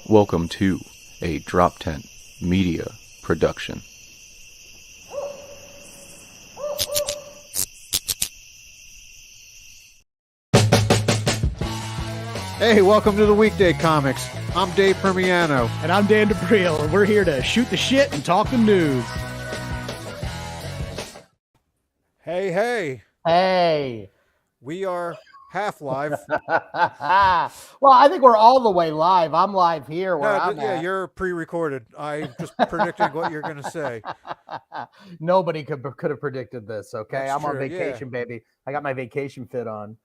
Welcome to a Drop Tent Media production. Hey, welcome to the Weekday Comics. I'm Dave Permiano. And I'm Dan DeBriel, and we're here to shoot the shit and talk the news. Hey, hey. Hey. We are half live. Well, I think we're all the way live. I'm live here where I'm at. You're pre-recorded. I'm just predicting what you're going to say. Nobody could have predicted this, okay? That's I'm on true, vacation, baby. I got my vacation fit on.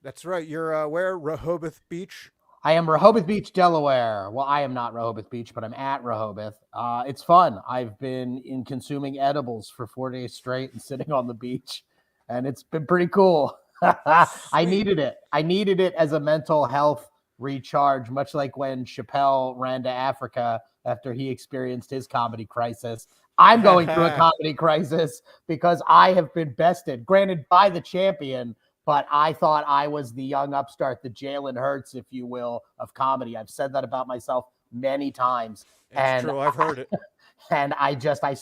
That's right. You're where? Rehoboth Beach? I am Rehoboth Beach, Delaware. Well, I am not Rehoboth Beach, but I'm at Rehoboth. It's fun. I've been consuming edibles for 4 days straight and sitting on the beach, and it's been pretty cool. I needed it. I needed it as a mental health recharge, much like when Chappelle ran to Africa after he experienced his comedy crisis. I'm going through a comedy crisis because I have been bested, granted by the champion, but I thought I was the young upstart, the Jalen Hurts, if you will, of comedy. I've said that about myself many times. It's true. I've heard it. And I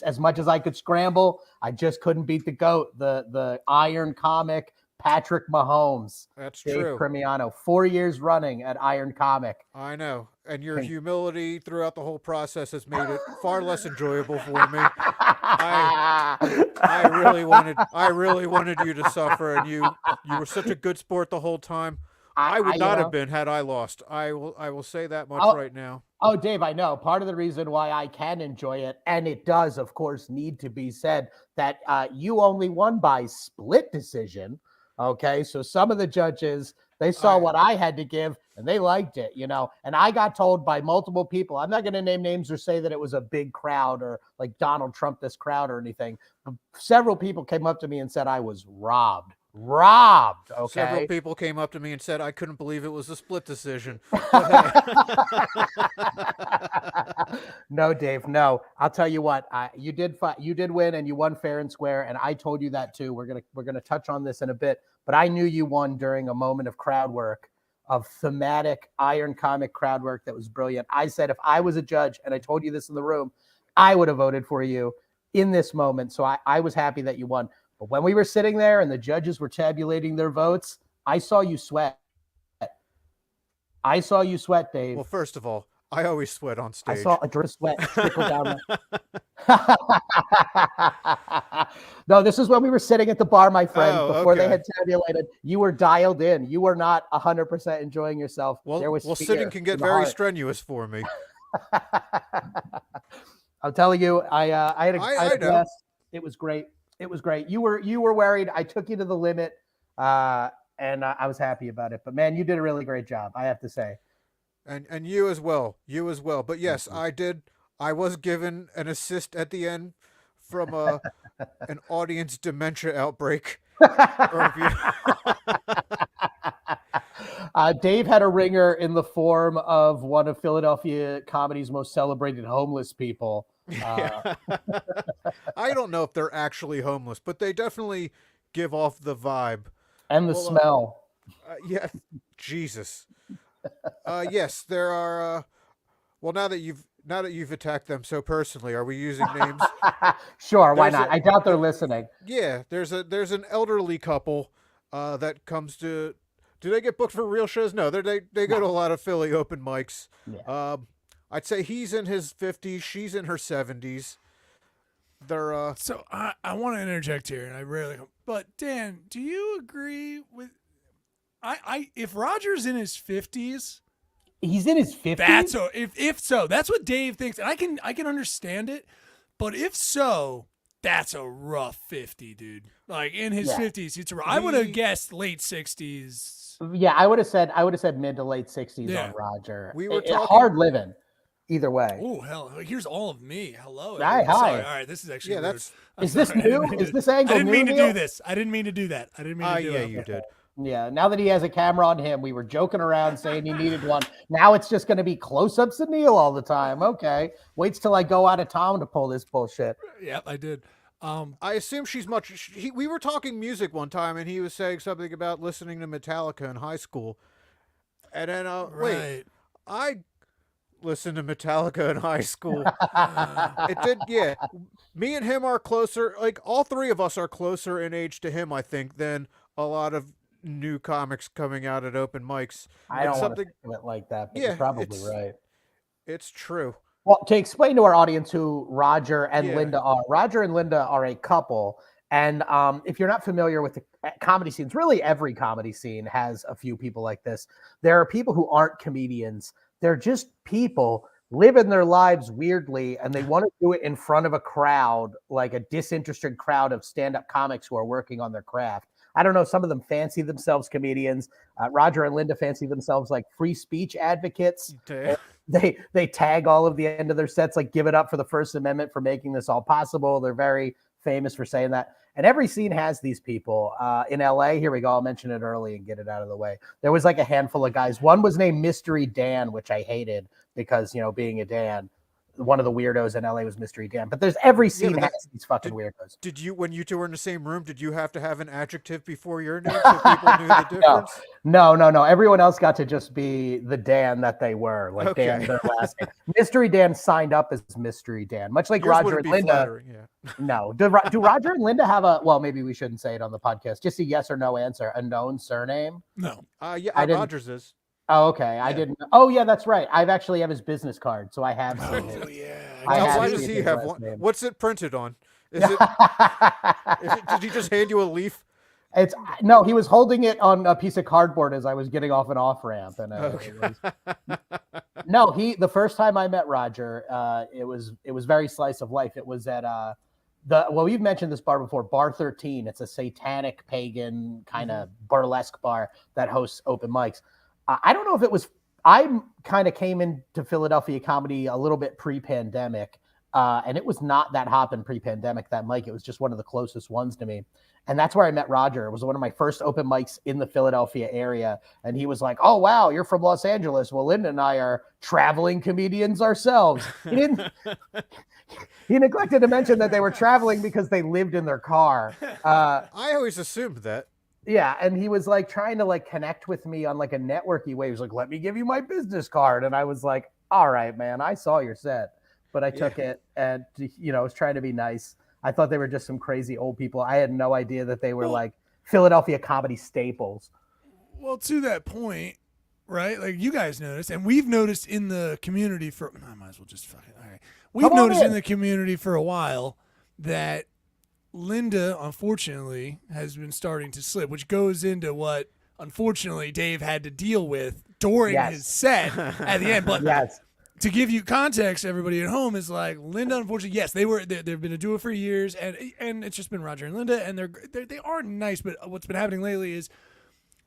as much as I could scramble, I just couldn't beat the GOAT, the Iron Comic, Patrick Mahomes. That's Dave true. Permiano, 4 years running at Iron Comic. I know. And your humility throughout the whole process has made it far less enjoyable for me. I really wanted you to suffer, and you were such a good sport the whole time. I would not have been had I lost. I will say that much right now. Oh, Dave, I know. Part of the reason why I can enjoy it, and it does, of course, need to be said, that you only won by split decision. Okay, so some of the judges, they saw what I had to give, and they liked it, you know. And I got told by multiple people, I'm not going to name names or say that it was a big crowd or like Donald Trump this crowd or anything. But several people came up to me and said I was robbed. Okay. Several people came up to me and said I couldn't believe it was a split decision. No, Dave, no. I'll tell you what, you did win, and you won fair and square, and I told you that too. We're gonna touch on this in a bit, but I knew you won during a moment of crowd work, of thematic Iron Comic crowd work that was brilliant. I said if I was a judge, and I told you this in the room, I would have voted for you in this moment. So I was happy that you won. But when we were sitting there and the judges were tabulating their votes, I saw you sweat. I saw you sweat, Dave. Well, first of all, I always sweat on stage. I saw a drip of sweat trickle down. No, this is when we were sitting at the bar, my friend, before they had tabulated. You were dialed in. You were not 100% enjoying yourself. Well, sitting can get very strenuous for me. I'm telling you, I had a blast. It was great. It was great. You were worried. I took you to the limit, and I was happy about it. But man, you did a really great job, I have to say. And you as well. You as well. But yes, I did. I was given an assist at the end from an audience dementia outbreak. Dave had a ringer in the form of one of Philadelphia comedy's most celebrated homeless people. I don't know if they're actually homeless, but they definitely give off the vibe and the smell. Yeah, Jesus. Yes, there are. Well, now that you've attacked them so personally, are we using names? Sure, why not? I doubt they're listening. Yeah, there's an elderly couple that comes to. Do they get booked for real shows? No, they go to a lot of Philly open mics. Yeah. I'd say he's in his 50s, she's in her 70s. They're So I want to interject here, and I rarely. But Dan, do you agree with? If Roger's in his 50s, he's in his 50s. That's if so, that's what Dave thinks, and I can understand it. But if so, that's a rough 50, dude. Like in his 50s, it's I would have guessed late 60s. Yeah, I would have said mid to late 60s on Roger. We were talking hard living. Either way. Oh hell! Here's all of me. Hello. Hi. Sorry. All right. This is actually Is this new? Is this angle? I didn't mean to do this. I didn't mean to do that. I didn't mean to do it. Yeah, you did. Yeah. Now that he has a camera on him, we were joking around saying he needed one. Now it's just going to be close-ups of Neil all the time. Okay. Waits till I go out of town to pull this bullshit. Yep, I did. I assume she's much. We were talking music one time, and he was saying something about listening to Metallica in high school, and then right. I listen to Metallica in high school. It did, yeah. Me and him are closer. Like all three of us are closer in age to him, I think, than a lot of new comics coming out at open mics. I don't want to think of it like that, but you're probably right. It's true. Well, to explain to our audience who Roger and Yeah. Linda are a couple. And if you're not familiar with the comedy scenes, really every comedy scene has a few people like this. There are people who aren't comedians. They're just people living their lives weirdly, and they want to do it in front of a crowd, like a disinterested crowd of stand-up comics who are working on their craft. I don't know. Some of them fancy themselves comedians. Roger and Linda fancy themselves like free speech advocates. They tag all of the end of their sets, like give it up for the First Amendment for making this all possible. They're very famous for saying that. And every scene has these people. In LA, here we go. I'll mention it early and get it out of the way. There was like a handful of guys. One was named Mystery Dan, which I hated because, being a Dan, one of the weirdos in LA was Mystery Dan. But there's every scene has these fucking weirdos. Did you, when you two were in the same room, did you have to have an adjective before your name so people knew the difference? No. Everyone else got to just be the Dan that they were, like Dan, their last name. Mystery Dan signed up as Mystery Dan, much like Yours Roger and Linda. No, do Roger and Linda have well, maybe we shouldn't say it on the podcast. Just a yes or no answer. A known surname? No. Rogers is. Oh, okay. Yeah. I didn't. Oh, yeah, that's right. I actually have his business card, so I have seen it. Oh, yeah. Why does he have one? What's it printed on? Is it? Did he just hand you a leaf? No, he was holding it on a piece of cardboard as I was getting off an off ramp, and the first time I met Roger, it was very slice of life. It was at we've mentioned this bar before, Bar 13. It's a satanic pagan kind of burlesque bar that hosts open mics. I don't know if it was, I kind of came into Philadelphia comedy a little bit pre-pandemic, and it was not that hopping pre-pandemic, that mic. It was just one of the closest ones to me. And that's where I met Roger. It was one of my first open mics in the Philadelphia area. And he was like, oh, wow, you're from Los Angeles. Well, Linda and I are traveling comedians ourselves. He neglected to mention that they were traveling because they lived in their car. I always assumed that. Yeah, and he was like trying to like connect with me on like a networky way. He was like, let me give you my business card. And I was like, all right, man, I saw your set. But I took it and, was trying to be nice. I thought they were just some crazy old people. I had no idea that they were like Philadelphia comedy staples. Well, to that point, right? Like you guys noticed, and we've noticed in the community I might as well just fucking, all right. We've noticed in the community for a while that Linda, unfortunately, has been starting to slip, which goes into what, unfortunately, Dave had to deal with during his set at the end. But to give you context, everybody at home is like, Linda, unfortunately, yes, they've been a duo for years, and it's just been Roger and Linda, and they are nice. But what's been happening lately is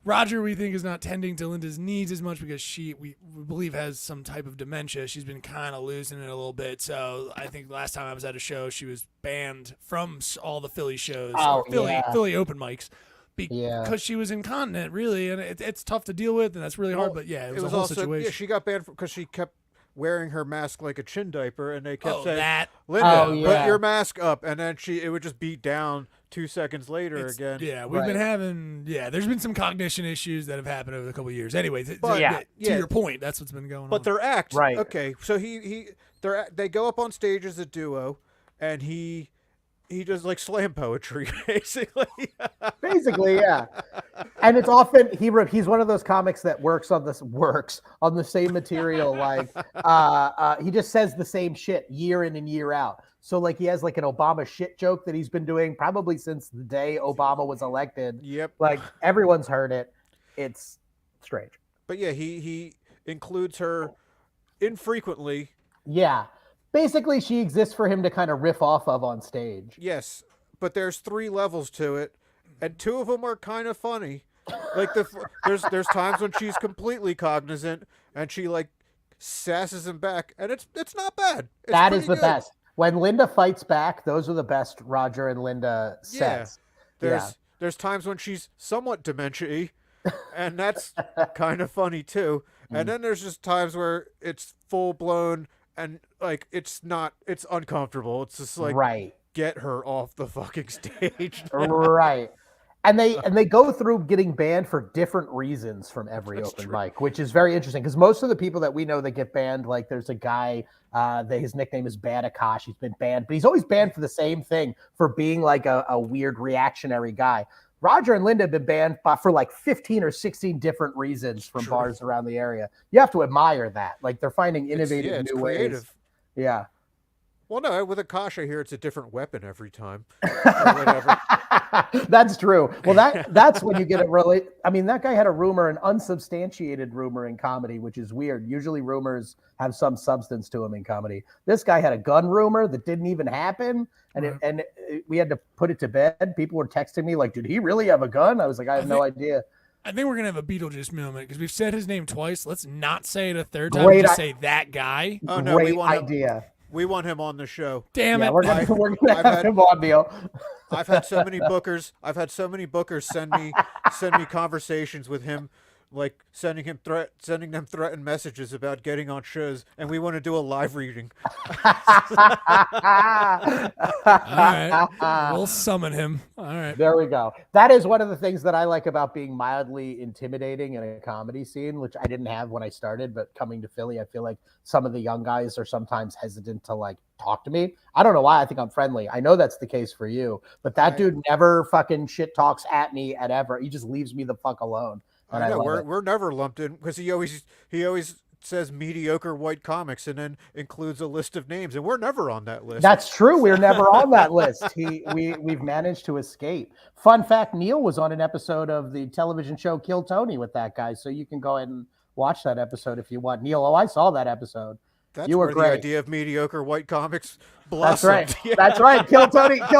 Roger, we think, is not tending to Linda's needs as much because we believe has some type of dementia. She's been kind of losing it a little bit. So I think last time I was at a show, she was banned from all the Philly shows, Philly open mics, because she was incontinent, really, and it's tough to deal with, and that's really hard. But it was a whole situation. Yeah, she got banned because she kept wearing her mask like a chin diaper, and they kept saying, that. Linda, put your mask up, and then it would just beat down 2 seconds later again. Yeah, we've been having, there's been some cognition issues that have happened over the couple of years. Anyways, to your point, that's what's been going on. But their act, okay, so they go up on stage as a duo, and he does like slam poetry, basically. Basically, yeah. And it's often he's one of those comics that works on the same material. Like he just says the same shit year in and year out. So like he has like an Obama shit joke that he's been doing probably since the day Obama was elected. Yep. Like everyone's heard it. It's strange. But yeah, he includes her infrequently. Yeah. Basically, she exists for him to kind of riff off of on stage. Yes, but there's 3 levels to it, and 2 of them are kind of funny. Like there's times when she's completely cognizant and she like sasses him back, and it's not bad. That is the best. When Linda fights back, those are the best Roger and Linda sets. There's times when she's somewhat dementia-y, and that's kind of funny too. And then there's just times where it's full blown. And like it's uncomfortable. It's just like get her off the fucking stage. Right. And they go through getting banned for different reasons from every open mic, which is very interesting because most of the people that we know that get banned, like there's a guy that his nickname is Bad Akash. He's been banned, but he's always banned for the same thing, for being like a weird reactionary guy. Roger and Linda have been banned for like 15 or 16 different reasons from bars around the area. You have to admire that. Like they're finding innovative new ways. Yeah. Well, no, with Akash, I hear it's a different weapon every time. Or whatever. That's true. Well, that's when you get it really. I mean, that guy had a rumor, an unsubstantiated rumor in comedy, which is weird. Usually rumors have some substance to them in comedy. This guy had a gun rumor that didn't even happen. And we had to put it to bed. People were texting me like, did he really have a gun? I was like, I have no idea. I think we're going to have a Beetlejuice moment because we've said his name twice. Let's not say it a third time. Just say that guy. Oh, no, Great idea. We want him on the show. Damn it. We're gonna have him on, Neil. I've had so many bookers. Send me conversations with him, like sending them threatened messages about getting on shows, and we want to do a live reading. All right. We'll summon him. All right. There we go. That is one of the things that I like about being mildly intimidating in a comedy scene, which I didn't have when I started, but coming to Philly, I feel like some of the young guys are sometimes hesitant to like talk to me. I don't know why. I think I'm friendly. I know that's the case for you, but that dude never fucking shit talks at me at ever. He just leaves me the fuck alone. And I know we're never lumped in because he always says mediocre white comics and then includes a list of names, and we're never on that list. That's true. We're never on that list. We've managed to escape. Fun fact: Neil was on an episode of the television show Kill Tony with that guy, so you can go ahead and watch that episode if you want. Neil, I saw that episode. That's you were where great. The idea of mediocre white comics blossomed. That's right. That's right. Kill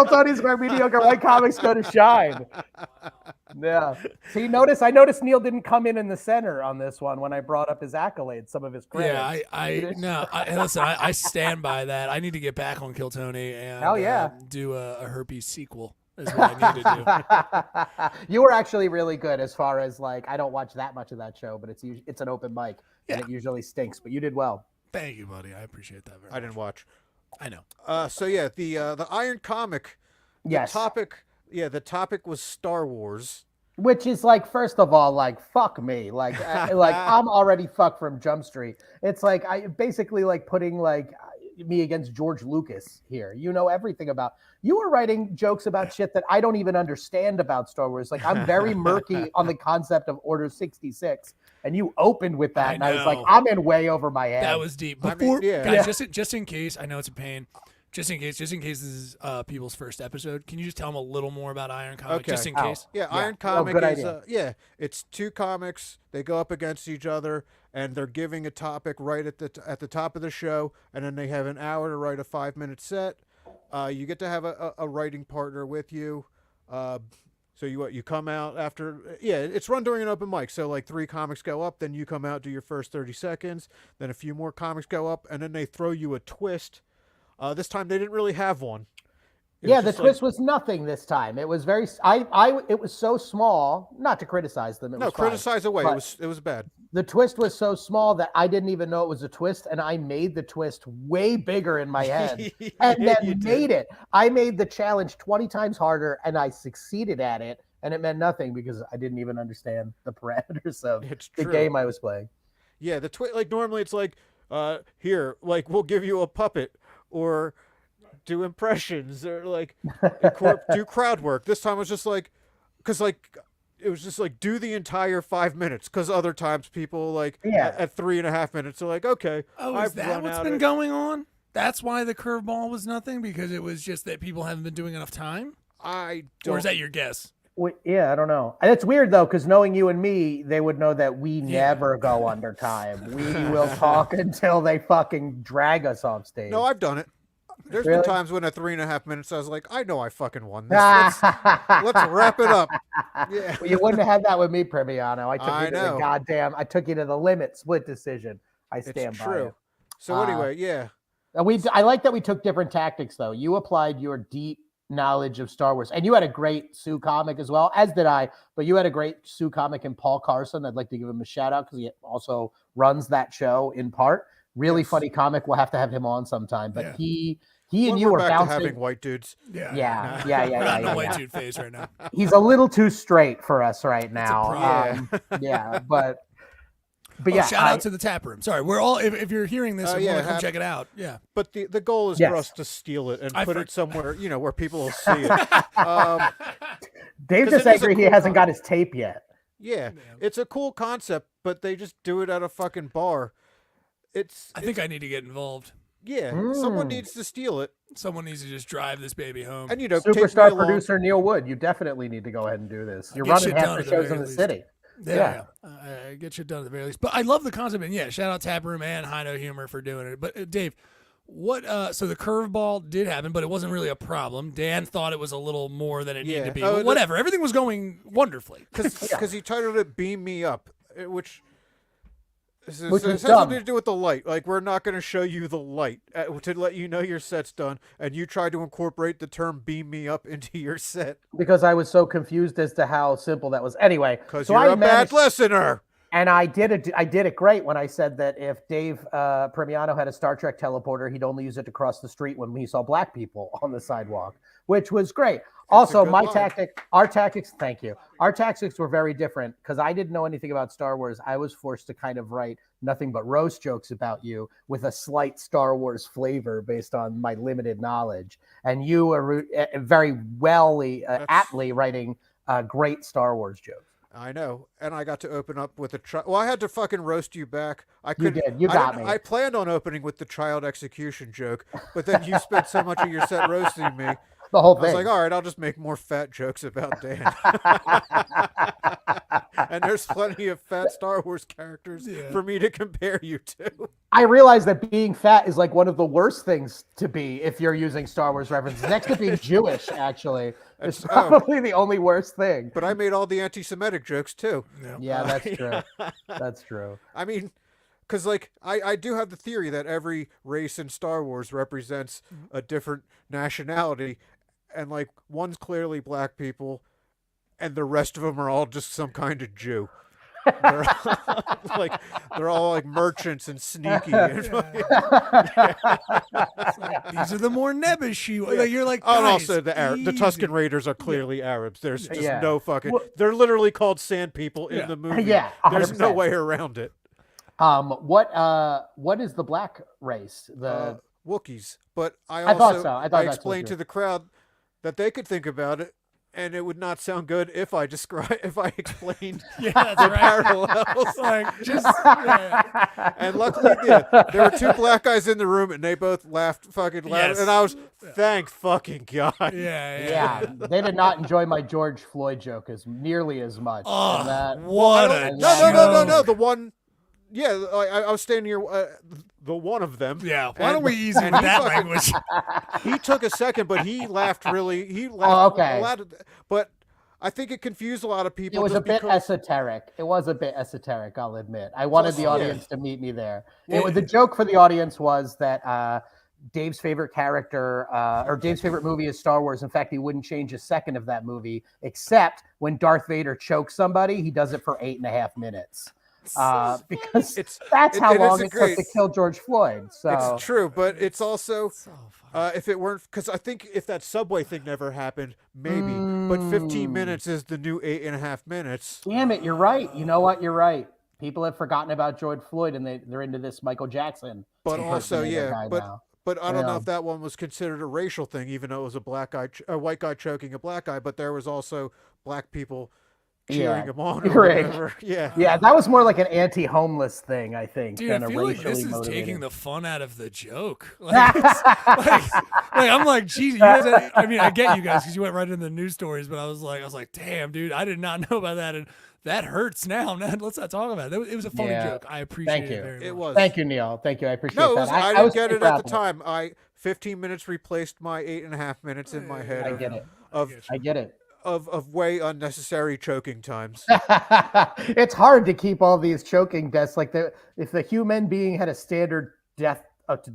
Tony's where mediocre white comics go to shine. Yeah. See, I noticed Neil didn't come in the center on this one when I brought up his accolades, some of his credits. Yeah, listen, I stand by that. I need to get back on Kill Tony and do a herpes sequel. Is what I need to do. You were actually really good as far as like, I don't watch that much of that show, but it's an open mic and it usually stinks, but you did well. Thank you, buddy. I appreciate that very much. I didn't watch. I know. So yeah, the Iron Comic. Yes. The topic was Star Wars. Which is like, first of all, like fuck me, like I'm already fucked from Jump Street. It's like I basically like putting like me against George Lucas here. You know everything about. You were writing jokes about shit that I don't even understand about Star Wars. Like I'm very murky on the concept of Order 66. And you opened with that, and I was like, I'm in way over my head. That was deep. Guys, just in case, I know it's a pain. Just in case this is people's first episode, can you just tell them a little more about Iron Comic, just in case? Yeah, Iron Comic is it's two comics. They go up against each other, and they're giving a topic right at the top of the show, and then they have an hour to write a 5-minute set. You get to have a writing partner with you. So you come out after, it's run during an open mic. So like 3 comics go up, then you come out, do your first 30 seconds, then a few more comics go up, and then they throw you a twist. This time they didn't really have one. The twist was nothing this time. It was very, it was so small, not to criticize them. Criticize away. It was bad. The twist was so small that I didn't even know it was a twist, and I made the twist way bigger in my head and then made it. I made the challenge 20 times harder, and I succeeded at it, and it meant nothing because I didn't even understand the parameters of the game I was playing. Yeah, the twist, like normally it's like, here, like we'll give you a puppet or do impressions or like do crowd work. This time it was just like, because like it was just like do the entire 5 minutes, because other times people like at 3.5 minutes are like, okay, is that what's been going on? That's why the curveball was nothing, because it was just that people haven't been doing enough time? Or is that your guess? I don't know. And it's weird though, because knowing you and me, they would know that we never go under time. We will talk until they fucking drag us off stage. No, I've done it. There's been times when at 3.5 minutes I was like, I know I fucking won this. Let's wrap it up. Yeah. Well, you wouldn't have had that with me, Premiano. I took you to the limit, split decision. I stand by it. So anyway, I like that we took different tactics though. You applied your deep knowledge of Star Wars, and you had a great Sue comic as well, as did I, but you had a great Sue comic in Paul Carson. I'd like to give him a shout out because he also runs that show in part. Really funny comic. We'll have to have him on sometime, but he He and When you we're were back to bouncing. having white dudes. Yeah. Not in a white dude phase right now. He's a little too straight for us right now. problem. But yeah. Shout out to the tap room. Sorry, we're all. If you're hearing this and want to come check it out, But the goal is for us to steal it and put it somewhere, where people will see it. Dave just angry he hasn't got his tape yet. Yeah, it's a cool concept, but they just do it at a fucking bar. I think I need to get involved. Yeah, someone needs to steal it. Someone needs to just drive this baby home. And superstar producer Neil Wood, you definitely need to go ahead and do this. You're running half the shows in the city. Yeah. Get shit done at the very least. But I love the concept, and shout out Taproom and High No Humor for doing it. But Dave, what? So the curveball did happen, but it wasn't really a problem. Dan thought it was a little more than it needed to be. But whatever, everything was going wonderfully. Because he titled it "Beam Me Up," which has something to do with the light. Like, we're not going to show you the light to let you know your set's done, and you tried to incorporate the term "beam me up" into your set because I was so confused as to how simple that was. Anyway, because you're a bad listener. And I did it great when I said that if Dave Premiano had a Star Trek teleporter, he'd only use it to cross the street when he saw black people on the sidewalk, which was great. Also, our tactics, thank you. Our tactics were very different because I didn't know anything about Star Wars. I was forced to kind of write nothing but roast jokes about you with a slight Star Wars flavor based on my limited knowledge. And you were very aptly writing great Star Wars jokes. I know, and I got to open up with I had to fucking roast you back. You did. You got me. I planned on opening with the child execution joke, but then you spent so much of your set roasting me. The whole thing. I was like, all right, I'll just make more fat jokes about Dan. And there's plenty of fat Star Wars characters for me to compare you to. I realize that being fat is like one of the worst things to be if you're using Star Wars references. Next to being Jewish, actually. It's probably the only worst thing. But I made all the anti-Semitic jokes, too. Yeah, that's true. That's true. I mean, because, like, I do have the theory that every race in Star Wars represents a different nationality. And, like, one's clearly black people, and the rest of them are all just some kind of Jew. They're all like merchants and sneaky. And these are the more nebbishy. You're like, and also the Tusken Raiders are clearly Arabs. There's just no fucking. They're literally called sand people in the movie. Yeah, 100%. There's no way around it. What is the black race? The Wookiees. But I explained to the crowd that they could think about it, and it would not sound good if I explained the parallels. And luckily, there were two black guys in the room, and they both laughed fucking loud. And I was, thank fucking God. Yeah. They did not enjoy my George Floyd joke nearly as much. Oh, No. The one. Yeah, I was standing here, the one of them. Yeah, why don't we ease into that language? He took a second, but he laughed loud. But I think it confused a lot of people. It was a bit esoteric. I'll admit. I wanted the audience to meet me there. The joke for the audience was that Dave's favorite character or Dave's favorite movie is Star Wars. In fact, he wouldn't change a second of that movie, except when Darth Vader chokes somebody, he does it for 8.5 minutes. Because that's how long it took to kill George Floyd. So it's true, but it's also if it weren't, because I think if that subway thing never happened, maybe. But 15 minutes is the new 8.5 minutes. Damn it, you're right. You know what? You're right. People have forgotten about George Floyd, and they're into this Michael Jackson. But also, but I don't know if that one was considered a racial thing, even though it was a white guy choking a black guy. But there was also black people cheering him on. Yeah, that was more like an anti-homeless thing, I think. Dude, I feel like this is taking the fun out of the joke. I'm like, geez, you guys. I mean, I get you guys because you went right into the news stories, but I was like, damn, dude, I did not know about that, and that hurts now. Let's not talk about it. It was a funny joke. I appreciate it very much. It was. Thank you, Neil. Thank you. I appreciate that. I didn't get it at the time. 15 minutes replaced my 8.5 minutes in my head. I get it. Of way unnecessary choking times. It's hard to keep all these choking deaths. Like if the human being had a standard death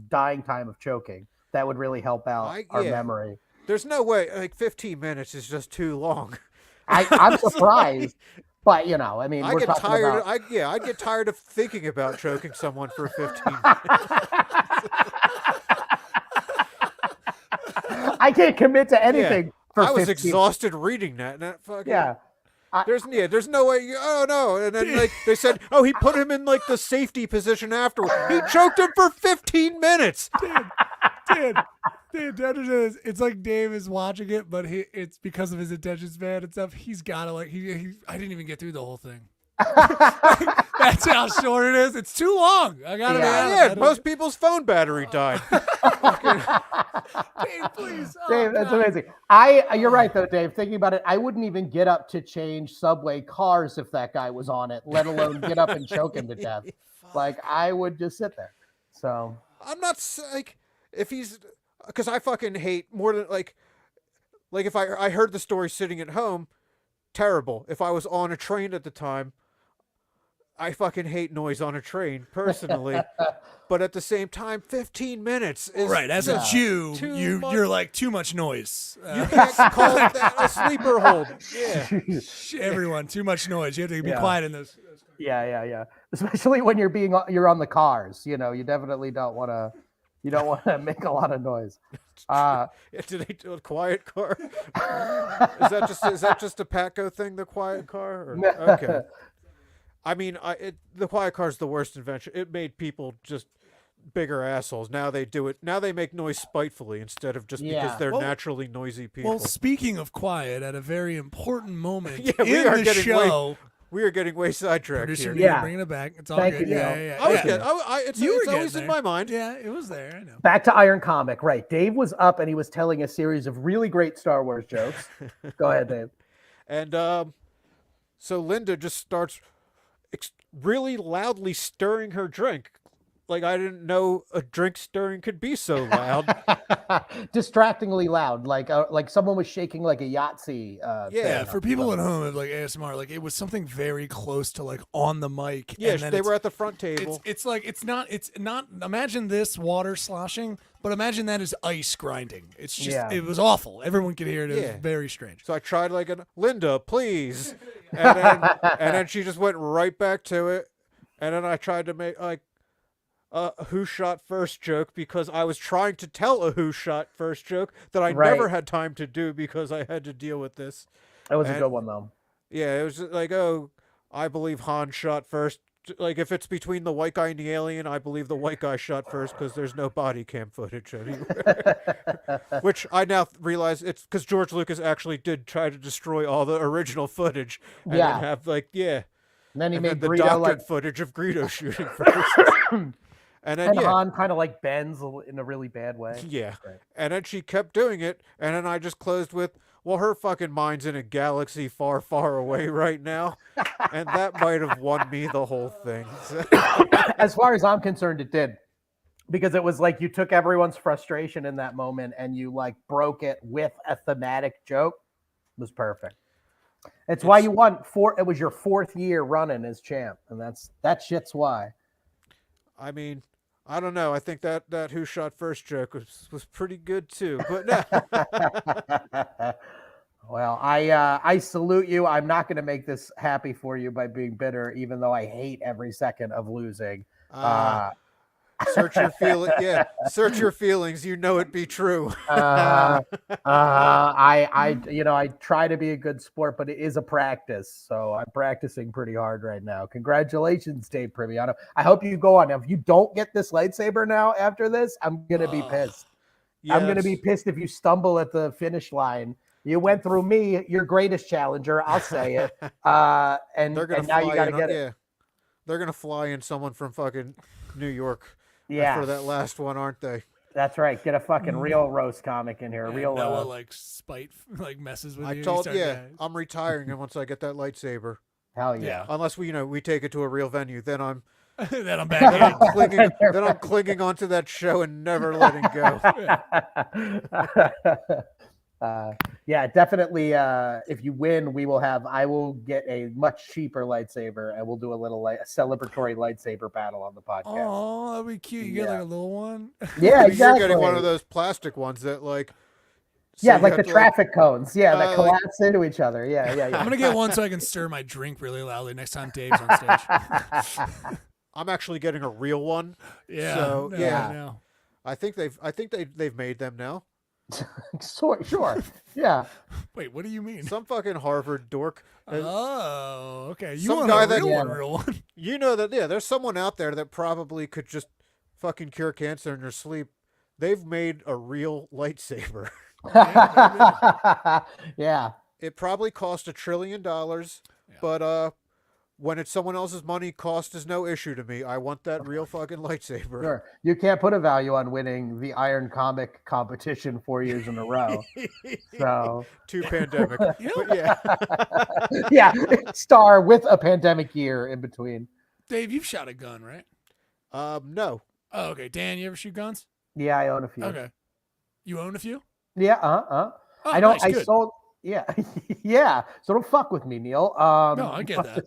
dying time of choking, that would really help out our memory. There's no way. Like 15 minutes is just too long. I'm surprised, but I mean, I get tired. I get tired of thinking about choking someone for 15 minutes. I can't commit to anything. For I was 15. exhausted reading that. And that fucking, Yeah. There's no way. Oh no! And then like they said, oh, he put him in like the safety position afterward. He choked him for 15 minutes. Dude, it's like Dave is watching it, but it's because of his attention span and stuff. He's gotta like I didn't even get through the whole thing. That's how short it is. It's too long. I gotta be honest. Most people's phone battery died. Dave, please. Dave, that's amazing. You're right though, Dave. Thinking about it, I wouldn't even get up to change subway cars if that guy was on it, let alone get up and choke him to death. Like I would just sit there. So I'm not like if he's because I fucking hate more than like if I heard the story sitting at home, terrible. If I was on a train at the time, I fucking hate noise on a train personally. But at the same time, 15 minutes is right. As a Jew, you're like too much noise. You can't call that a sleeper hold. Yeah, everyone, too much noise. You have to be quiet in this. Yeah. Especially when you're on the cars. You know, you definitely don't want to. You don't want to make a lot of noise. Do they do a quiet car? Is that just a Patco thing? The quiet car? Or, okay. I mean, the quiet car is the worst invention. It made people just bigger assholes. Now they do it. Now they make noise spitefully instead of just because they're naturally noisy people. Well, speaking of quiet, at a very important moment we in are the getting show. We are getting way sidetracked Producer, here. bringing it back. It's all Thank good. you, It's always in my mind. Yeah, it was there. I know. Back to Iron Comic. Right. Dave was up and he was telling a series of really great Star Wars jokes. Go ahead, Dave. And so Linda just starts really loudly stirring her drink. Like, I didn't know a drink stirring could be so loud. Distractingly loud, like someone was shaking like a Yahtzee. Yeah, for people at home, like ASMR, like it was something very close to like on the mic. Yeah, and then they were at the front table. It's like it's not. Imagine this water sloshing, but imagine that as ice grinding. It's just it was awful. Everyone could hear it. It was very strange. So I tried like Linda, please, and then she just went right back to it. And then I tried to make like a who shot first joke because I was trying to tell a who shot first joke that I never had time to do because I had to deal with this. That was a good one though. Yeah, it was like, oh, I believe Han shot first. Like if it's between the white guy and the alien, I believe the white guy shot first because there's no body cam footage anywhere. Which I now realize it's because George Lucas actually did try to destroy all the original footage and then have and then he made the Greedo docket footage of Greedo shooting first. And then Han kind of like bends in a really bad way. Yeah. Right. And then she kept doing it. And then I just closed with, well, her fucking mind's in a galaxy far, far away right now. And that might have won me the whole thing. As far as I'm concerned, it did. Because it was like you took everyone's frustration in that moment and you like broke it with a thematic joke. It was perfect. It's why you won it was your 4th year running as champ. And that shit's why. I mean, I don't know. I think that who shot first joke was pretty good too. But no. Well, I salute you. I'm not going to make this happy for you by being bitter, even though I hate every second of losing. Search your feelings. Yeah, search your feelings. You know it be true. I try to be a good sport, but it is a practice. So I'm practicing pretty hard right now. Congratulations, Dave Priviano. I hope you go on. Now, if you don't get this lightsaber now after this, I'm gonna be pissed. Yes. I'm gonna be pissed if you stumble at the finish line. You went through me, your greatest challenger. I'll say it. And now you got to get it. Yeah. They're gonna fly in someone from fucking New York. Yeah, for that last one, aren't they? That's right. Get a fucking real roast comic in here. Real Noah spite messes with you. I'm retiring, and once I get that lightsaber, hell yeah. Unless we take it to a real venue, then I'm back. Then I'm clinging onto that show and never letting go. Definitely. If you win, I will get a much cheaper lightsaber and we'll do a little celebratory lightsaber battle on the podcast. Oh, that'd be cute. You get like a little one. Yeah, exactly. You're getting one of those plastic ones that like. So like the traffic cones. Yeah, that collapse into each other. Yeah. I'm gonna get one so I can stir my drink really loudly next time Dave's on stage. I'm actually getting a real one. Yeah. So no. I think they've made them now. Sure. Yeah. Wait, what do you mean? Some fucking Harvard dork. Oh, okay. You Some want guy a that- real one. You know that, yeah, there's someone out there that probably could just fucking cure cancer in their sleep. They've made a real lightsaber. Yeah. It probably cost $1 trillion, but when it's someone else's money, cost is no issue to me. I want that real fucking lightsaber. Sure. You can't put a value on winning the Iron Comic competition 4 years in a row. So 2 pandemic. You know, But yeah, yeah, star with a pandemic year in between. Dave, you've shot a gun, right? no. Oh, okay. Dan, you ever shoot guns? Yeah, I own a few. Okay. You own a few? Yeah, Oh, I don't. nice, I good. sold. Yeah, yeah. So don't fuck with me, Neil. No, I get that.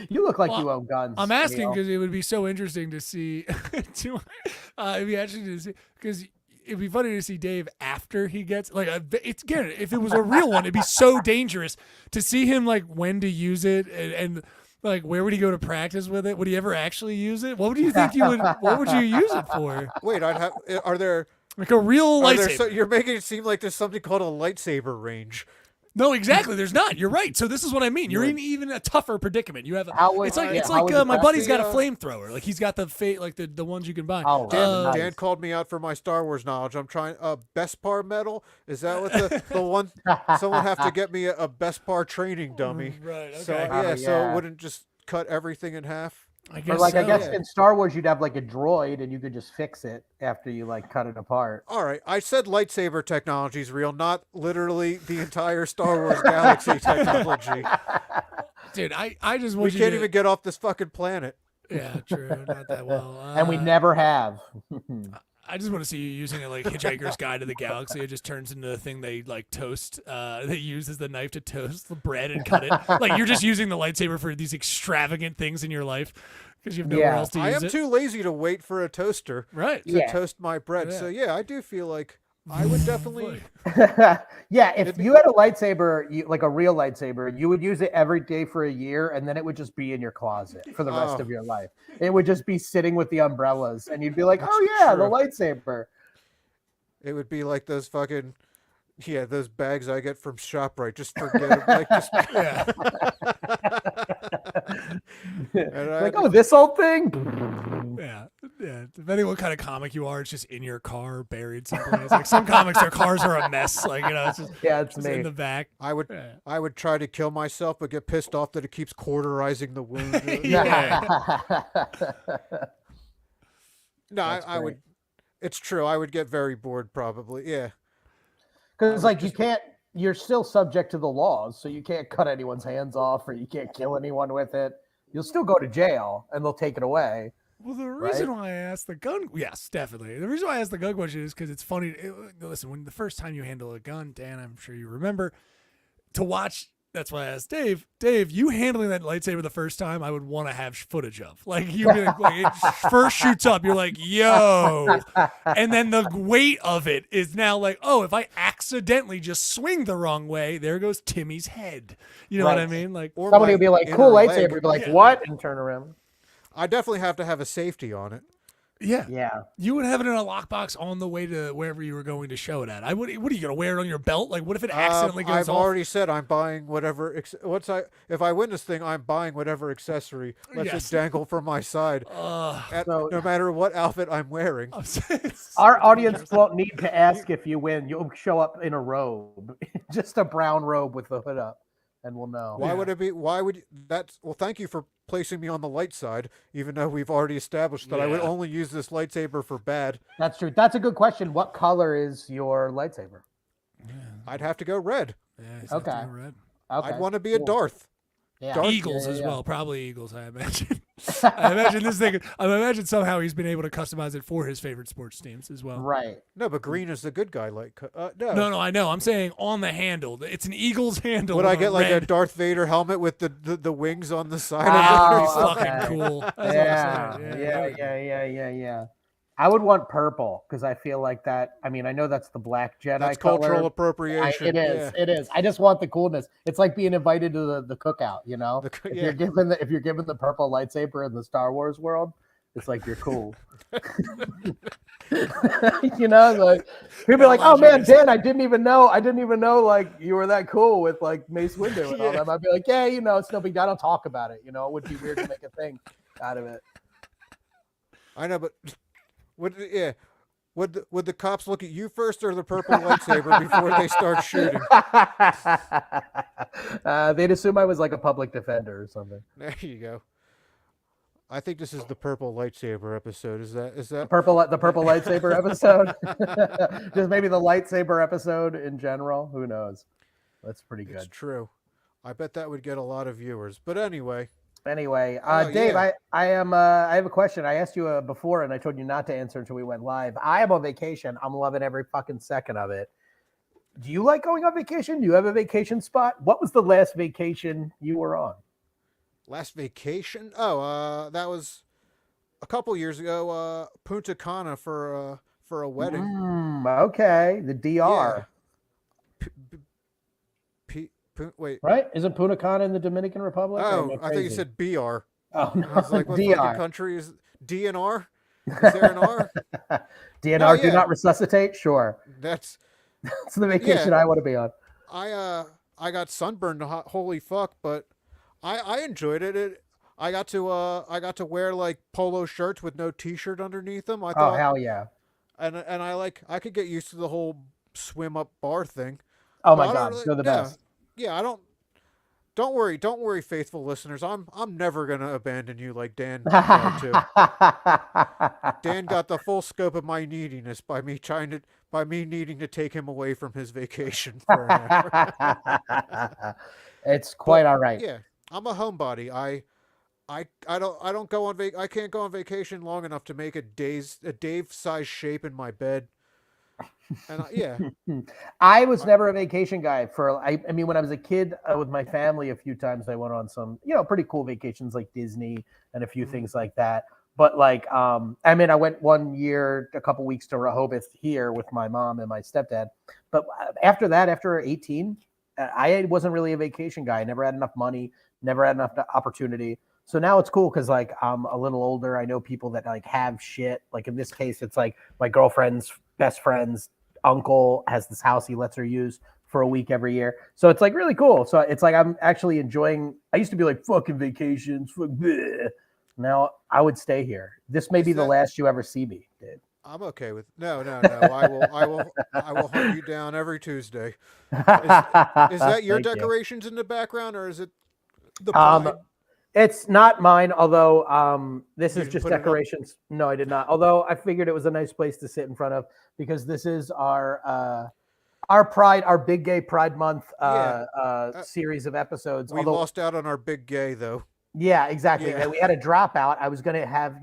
You look like Well, you own guns. I'm asking Neil. because it would be so interesting to see. It'd be interesting to see because it'd be funny to see Dave after he gets like it's again. If it was a real one, it'd be so dangerous to see him like when to use it and like where would he go to practice with it? Would he ever actually use it? What would you think you would? What would you use it for? Wait, are there Like a real are there lightsaber? you're making it seem like there's something called a lightsaber range. No, exactly. There's not. You're right. So this is what I mean. You're in even a tougher predicament. You have it's like my buddy's got a flamethrower. Like he's got the ones you can buy. Oh, nice. Dan called me out for my Star Wars knowledge. I'm trying Bespar metal. Is that what the one? Someone have to get me a Bespar training dummy. Right. Okay. So yeah. so it wouldn't just cut everything in half. I Or guess. like I so. guess in Star Wars you'd have like a droid and you could just fix it after you like cut it apart. All right, I said lightsaber technology is real, not literally the entire Star Wars galaxy technology. Dude, I just We want you can't to, even get off this fucking planet. Yeah, true. Not that well. And we never have. I just want to see you using it like Hitchhiker's Guide to the Galaxy. It just turns into the thing they like toast. They use as the knife to toast the bread and cut it. Like you're just using the lightsaber for these extravagant things in your life because you have nowhere Yeah. else to I use am it. too lazy to wait for a toaster Right. to Yeah. toast my bread. Yeah. So yeah, I do feel like I would definitely. Yeah, if you had a lightsaber, like a real lightsaber, you would use it every day for a year, and then it would just be in your closet for the rest Oh. of your life. It would just be sitting with the umbrellas, and you'd be like, "Oh yeah, the true. lightsaber." It would be like those fucking. Yeah, those bags I get from ShopRite. Just forget it. Like, just, Yeah. and I- Like, oh, this old thing. Yeah. Yeah. Depending what kind of comic you are, it's just in your car, buried someplace. Like some comics, their cars are a mess. Like, you know, it's just, Yeah, it's just me. in the back. I would Yeah. I would try to kill myself, but get pissed off that it keeps cauterizing the wound. Yeah. No, That's I would. It's true. I would get very bored, probably. Yeah. Because like you can't, you're still subject to the laws, so you can't cut anyone's hands off, or you can't kill anyone with it. You'll still go to jail, and they'll take it away. Well, the reason why I asked the gun, yes, definitely. The reason why I asked the gun question is because it's funny. Listen, when the first time you handle a gun, Dan, I'm sure you remember, to watch. That's why I asked Dave. Dave, you handling that lightsaber the first time, I would want to have footage of. Like you, like it first shoots up, you're like, yo, and then the weight of it is now like, oh, if I accidentally just swing the wrong way, there goes Timmy's head. You know what I Right. mean? Like, Or Somebody my would be like, inner "Cool leg. lightsaber," you'd be like, Yeah. "What?" and turn around. I definitely have to have a safety on it. yeah. Yeah. You would have it in a lockbox on the way to wherever you were going to show it at. What are you gonna wear it on your belt? Like, what if it accidentally goes I've off? already said I'm buying whatever. If I win this thing, I'm buying whatever accessory lets Yes. it dangle from my side, So- no matter what outfit I'm wearing. Our audience won't need to ask if you win. You'll show up in a robe, just a brown robe with the hood up, and we'll know. Why would it be? Why would that's? Well, thank you for placing me on the light side, even though we've already established that I would Yeah. only use this lightsaber for bad. That's true. That's a good question. What color is your lightsaber? I'd have to go red. Yeah, Okay. red. Okay. I'd want to be a cool. Darth. Yeah. Darth- Eagles Yeah, as yeah. well, probably Eagles. I imagine. I imagine this thing. I imagine somehow he's been able to customize it for his favorite sports teams as well. Right. No, but green is the good guy. Like, no. No, I know. I'm saying on the handle. It's an Eagles handle. Would I with get like a red. Darth Vader helmet with the wings on the side Oh, of it? It's or something? fucking okay. cool. That's what I'm Yeah. saying. Yeah. I would want purple because I feel like that. I mean, I know that's the black Jedi That's color. cultural appropriation. It is. Yeah. It is. I just want the coolness. It's like being invited to the cookout. You know, The coo- if yeah. you're given the purple lightsaber in the Star Wars world, It's like you're cool. You know, like people are like, "Oh man, Dan, I didn't even know like you were that cool with like Mace Windu and all that." I'd be like, "Yeah, you know, it's no big deal. I don't talk about it. You know, it would be weird to make a thing out of it." I know, but would the cops look at you first or the purple lightsaber before they start shooting? They'd assume I was like a public defender or something. There you go. I think this is the purple lightsaber episode. Is that the purple lightsaber episode? Just maybe the lightsaber episode in general. Who knows? That's pretty good. It's true. I bet that would get a lot of viewers. But anyway. Dave, I have a question. I asked you before, and I told you not to answer until we went live. I am on vacation. I'm loving every fucking second of it. Do you like going on vacation? Do you have a vacation spot? What was the last vacation you were on? Last vacation? Oh, that was a couple years ago. Punta Cana for a wedding. Okay, the DR. Yeah. Wait. Right? Isn't Punta Cana in the Dominican Republic? Oh, I think you said BR. Oh, no. I was like, what DR. fucking country is DNR? Is there an R? DNR, do not resuscitate? Sure. That's the vacation I want to be on. I got sunburned, holy fuck, but I enjoyed it. I got to wear like polo shirts with no t-shirt underneath them. I thought, oh hell yeah. And I could get used to the whole swim up bar thing. Oh my god, they're the best. Yeah, don't worry, faithful listeners. I'm never gonna abandon you like Dan tried to. Dan got the full scope of my neediness by me needing to take him away from his vacation for an hour. It's quite all right. Yeah, I'm a homebody. I don't go on I can't go on vacation long enough to make a Dave-sized shape in my bed. And I was never a vacation guy I mean, when I was a kid with my family, a few times I went on some, pretty cool vacations like Disney and a few things like that. But like, I mean, I went one year, a couple weeks to Rehoboth here with my mom and my stepdad. But after that, after 18, I wasn't really a vacation guy. I never had enough money, never had enough opportunity. So now it's cool because like I'm a little older. I know people that like have shit. Like in this case, it's like my girlfriend's best friend's uncle has this house he lets her use for a week every year. So it's like really cool. So it's like I'm actually enjoying. I used to be like fucking vacations. Fuck, bleh. Now I would stay here. This may be the last you ever see me, dude. I'm okay with no. I will hunt you down every Tuesday. Is that your decorations in the background, or is it the pride? It's not mine, although this is just decorations. No, I did not. Although I figured it was a nice place to sit in front of because this is our Pride, our Big Gay Pride Month series of episodes. We lost out on our Big Gay though. Yeah, exactly. Yeah. We had a dropout. I was going to have,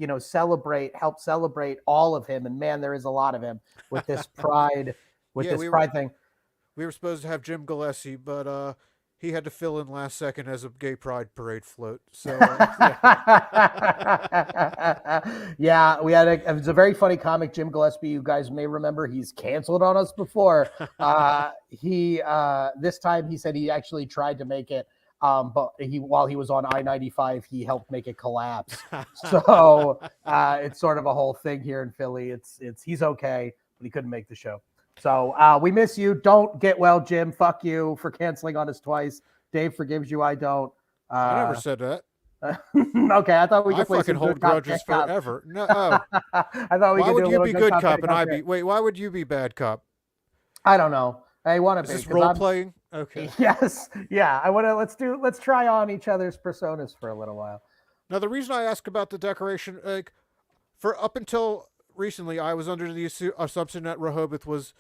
help celebrate all of him. And man, there is a lot of him with this pride, pride thing. We were supposed to have Jim Gillespie, but he had to fill in last second as a gay pride parade float. So yeah, it was a very funny comic, Jim Gillespie. You guys may remember he's canceled on us before. This time he said he actually tried to make it. But while he was on I-95, he helped make it collapse. So it's sort of a whole thing here in Philly. He's okay, but he couldn't make the show. So we miss you. Don't get well, Jim. Fuck you for canceling on us twice. Dave forgives you. I don't. I never said that. Okay, I thought we could play fucking some hold grudges forever. No, I thought we. Why would you be good cop and I be? Wait, why would you be bad cop? I don't know. I want to be. Is this role playing? Okay. Yes. Yeah. I want to. Let's try on each other's personas for a little while. Now, the reason I ask about the decoration, like, for up until recently, I was under the assumption that Rehoboth was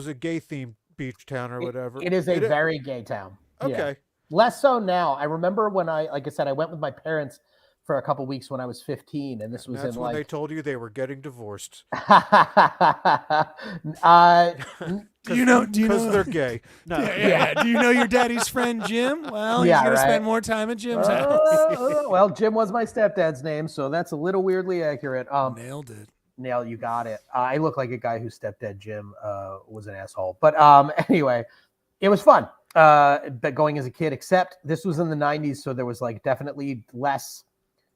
a gay-themed beach town or whatever. It is a very gay town. Okay. Yeah. Less so now. I remember when like I said, I went with my parents for a couple weeks when I was 15, and this was that's when they told you they were getting divorced. Do you know? Because they're gay. No. Yeah. Do you know your daddy's friend Jim? Well, he's gonna spend more time at Jim's house. Well, Jim was my stepdad's name, so that's a little weirdly accurate. Nailed it. Nail, you got it. I look like a guy whose stepdad Jim was an asshole. But anyway, it was fun. But going as a kid, except this was in the 90s, so there was like definitely less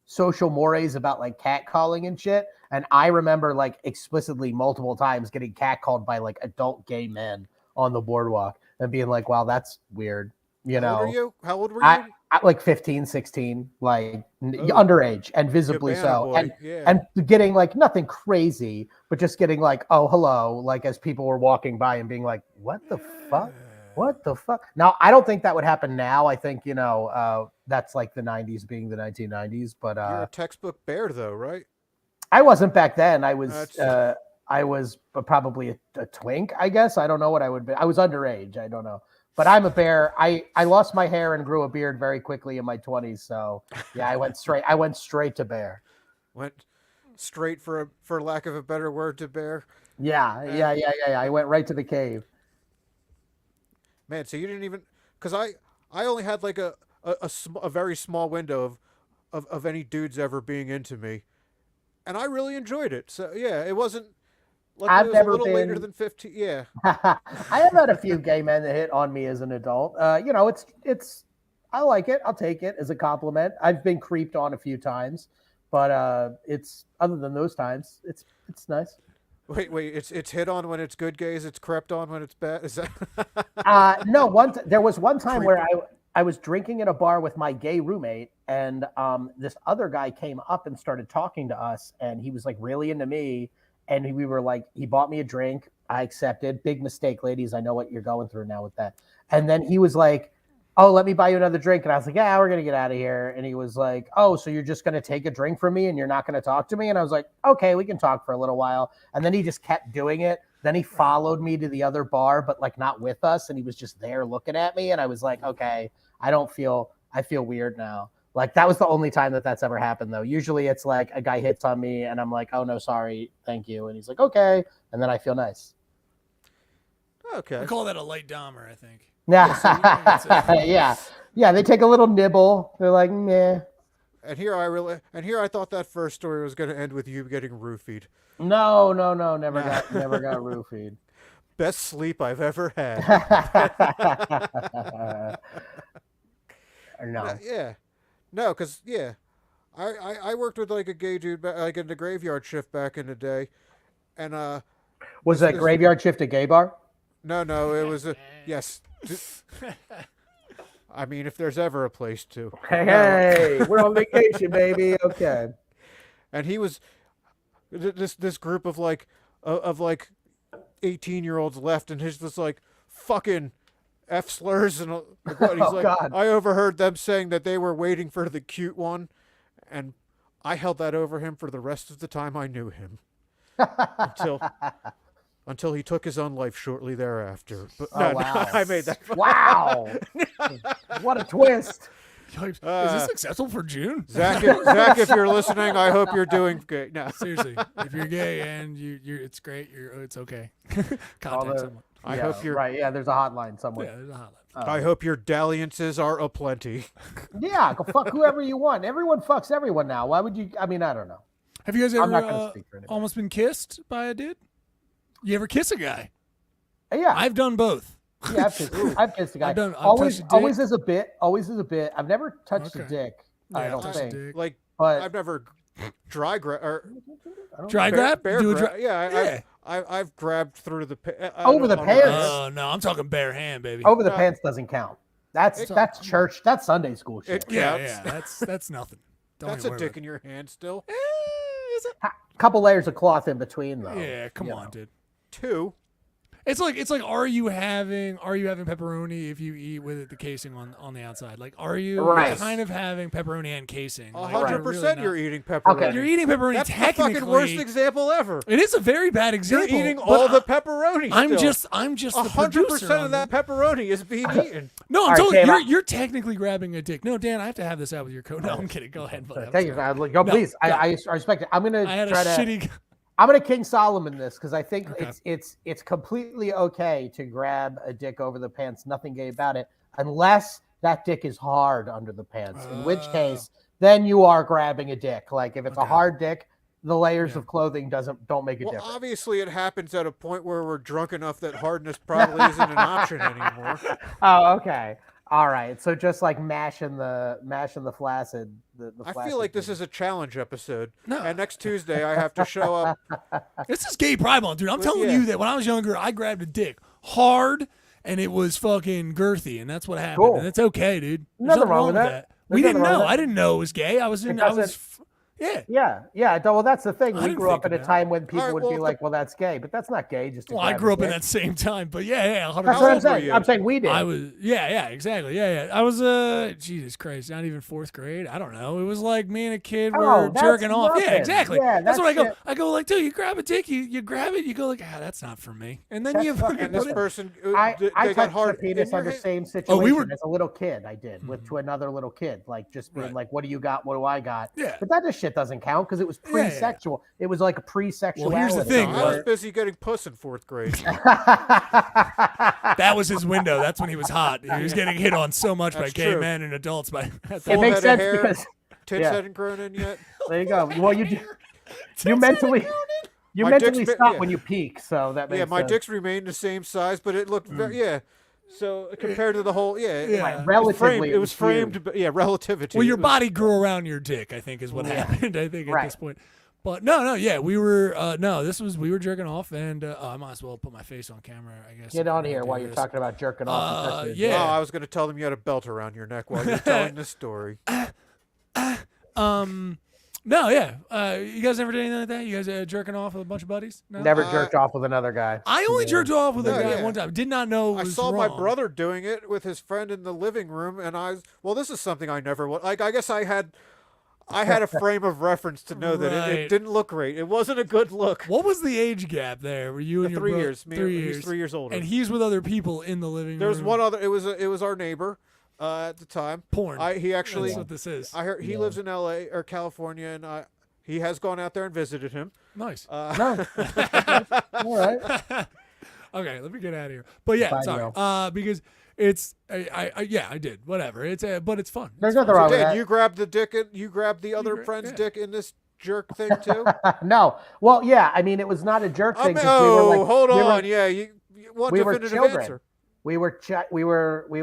social mores about like catcalling and shit. And I remember like explicitly multiple times getting catcalled by like adult gay men on the boardwalk and being like, wow, that's weird. You How know, old are you? How old were you? I like 15, 16, like underage and visibly Cabana so. boy, And getting like nothing crazy, but just getting like, oh, hello, like as people were walking by and being like, what the fuck? What the fuck? Now, I don't think that would happen now. I think, that's like the 90s being the 1990s. But You're a textbook bear, though, right? I wasn't back then. I was probably a twink, I guess. I don't know what I would be. I was underage. I don't know. But I'm a bear. I lost my hair and grew a beard very quickly in my 20s. So, yeah, I went straight to bear. Went straight, for lack of a better word, to bear. Yeah. I went right to the cave. Man, so you didn't even, because I only had like a very small window of any dudes ever being into me, and I really enjoyed it. So yeah, it wasn't like I've it was never a little been... later than 15. Yeah, I have had a few gay men that hit on me as an adult. It's I like it. I'll take it as a compliment. I've been creeped on a few times, but it's other than those times, it's nice. Wait, it's hit on when it's good gays, it's crept on when it's bad. Is that? No, there was one time where I was drinking in a bar with my gay roommate, and this other guy came up and started talking to us, and he was like really into me, and we were like, he bought me a drink, I accepted. Big mistake, ladies. I know what you're going through now with that. And then he was like, oh, let me buy you another drink. And I was like, yeah, we're going to get out of here. And he was like, oh, so you're just going to take a drink from me and you're not going to talk to me? And I was like, okay, we can talk for a little while. And then he just kept doing it. Then he followed me to the other bar, but like not with us. And he was just there looking at me. And I was like, okay, I feel weird now. Like that was the only time that's ever happened though. Usually it's like a guy hits on me and I'm like, oh no, sorry. Thank you. And he's like, okay. And then I feel nice. Okay. I call that a light Dahmer, I think. Yeah. Yeah. They take a little nibble. They're like, meh. And here I thought that first story was going to end with you getting roofied. No. Never got roofied. Best sleep I've ever had. No. Yeah. No, because, I worked with like a gay dude like in the graveyard shift back in the day. And was that graveyard shift a gay bar? No, it was yes. I mean, if there's ever a place to. Hey, we're on vacation, baby. Okay. And he was this group of like 18-year-olds left, and his was like fucking F slurs and like what? He's God. I overheard them saying that they were waiting for the cute one, and I held that over him for the rest of the time I knew him. Until he took his own life shortly thereafter. But wow. no, I made that. Wow. What a twist. Is this acceptable for June? Zach, if you're listening, I hope you're doing good. No. Seriously, if you're gay and you're it's great. It's okay. Contact someone. I hope you're right. Yeah, there's a hotline somewhere. Yeah, there's a hotline. I hope your dalliances are aplenty. Yeah, go fuck whoever you want. Everyone fucks everyone now. Why would you? I mean, I don't know. Have you guys I'm not gonna ever speak for anybody. almost been kissed by a dude? You ever kiss a guy? Yeah, I've done both. Yeah, I've kissed a guy. I've always touched a dick. as a bit. Always as a bit. I've never touched a dick. Yeah, I don't touched a think. dick. Like But I've never dry grab or Dry grab? bear Do a grab. dry- Yeah, I've grabbed through the Over the pants. Oh no, I'm talking bare hand, baby. over the pants doesn't count. That's church. That's Sunday school shit. Yeah, that's nothing. Don't that's even a worry dick about in your hand still. Is it? Couple layers of cloth in between though. Yeah, come you on, know. dude. 2. It's like are you having pepperoni if you eat with the casing on the outside? Like are you Right. kind of having pepperoni and casing? Like, 100% you're really eating pepperoni. Okay. you're eating pepperoni That's the technically. fucking worst example ever. It is a very bad example. You're eating but all the pepperoni. I'm still. just the producer 100% on of that pepperoni is being eaten. No, I'm All right, totally. Dave, You're technically grabbing a dick. No, Dan, I have to have this out with your coat. No, I'm kidding. Go ahead. Buddy. Thank you. Go, please. no. I respect it. I'm gonna I had try a to. shitty. I'm gonna King Solomon this because I think Okay. it's completely okay to grab a dick over the pants. Nothing gay about it, unless that dick is hard under the pants. In which case, then you are grabbing a dick. Like if it's a hard dick, the layers of clothing don't make a Well, difference. obviously it happens at a point where we're drunk enough that hardness probably isn't an option anymore. Oh, okay. All right, so just like mashing the flaccid. I feel like this is a challenge episode. No. And next Tuesday I have to show up. This is gay pride month, dude. I'm telling yeah. you that when I was younger, I grabbed a dick hard and it was fucking girthy, and that's what happened. Cool. And it's okay, dude. There's Nothing nothing wrong wrong with with that. that. There's We didn't nothing wrong know. with that. I didn't know it was gay. I was. Yeah. Yeah. Well, that's the thing. I We didn't grew up think at a about time when people All right, would well, be like, "Well, that's gay," but that's not gay. Just to Well, I grab grew a up in dick. that same time, but yeah, 100%. That's what I'm old were saying. you? I'm saying we did. I was, exactly. Yeah. I was, Jesus Christ, not even 4th grade. I don't know. It was like me and a kid Oh, were that's jerking off. Yeah, nothing. exactly. Yeah, that's what I go. shit. I go like, dude, you grab a dick, you grab it, you go like, that's not for me. And then That's you fucking fucking And this put it. person, I they got touched hard the penis in your under hand. same situation we were- as a little kid. I did to another little kid, like just being Right. like, "What do you got? What do I got?" Yeah. But that just shit doesn't count because it was pre-sexual. It was like a pre-sexual. Well, here's the thing, I was busy getting puss in 4th grade. That was his window. That's when he was hot. He was getting hit on so much by That's gay true. men and adults. By It Full makes head of sense hair, because Tits yeah. hadn't grown in yet. there you go. Well, you mentally My dick's mentally been- stop yeah. when you peak, so that makes Yeah, my sense. dick's remained the same size, but it looked very, So compared to the whole, Yeah. Right, relatively, it was framed, huge. but relativity. Well, your It was- body grew around your dick, I think, is what happened. I think at this point. But no, we were we were jerking off, and I might as well put my face on camera, I guess. Get if on I'm gonna here do while you're this. talking about jerking off. especially- yeah. Oh, I was going to tell them you had a belt around your neck while you're telling this story. No, yeah. You guys ever did anything like that? You guys jerking off with a bunch of buddies? No? Never jerked off with another guy. I only jerked off with a No, guy yeah. one time. Did not know it I was saw my wrong. brother doing it with his friend in the living room, and this is something I never like. I guess I had a frame of reference to know that Right. it didn't look great. It wasn't a good look. What was the age gap there? Were you and your 3 bro- years. 3 He's years. 3 years older. And he's with other people in the living There was room. one other. It was our neighbor at the time. Porn. He actually. That's what this is. I heard he lives in L.A. or California, and he has gone out there and visited him. Nice. No. All right. Okay, let me get out of here. But yeah, Fine, sorry. Because it's I did. Whatever. It's but it's fun. There's nothing wrong with Dan, that. you grabbed the dick. You grabbed the other friend's dick in this jerk thing too. No. Well, yeah. I mean, it was not a jerk thing. 'cause hold we were- on. Yeah, you want we were definitive children. answer. It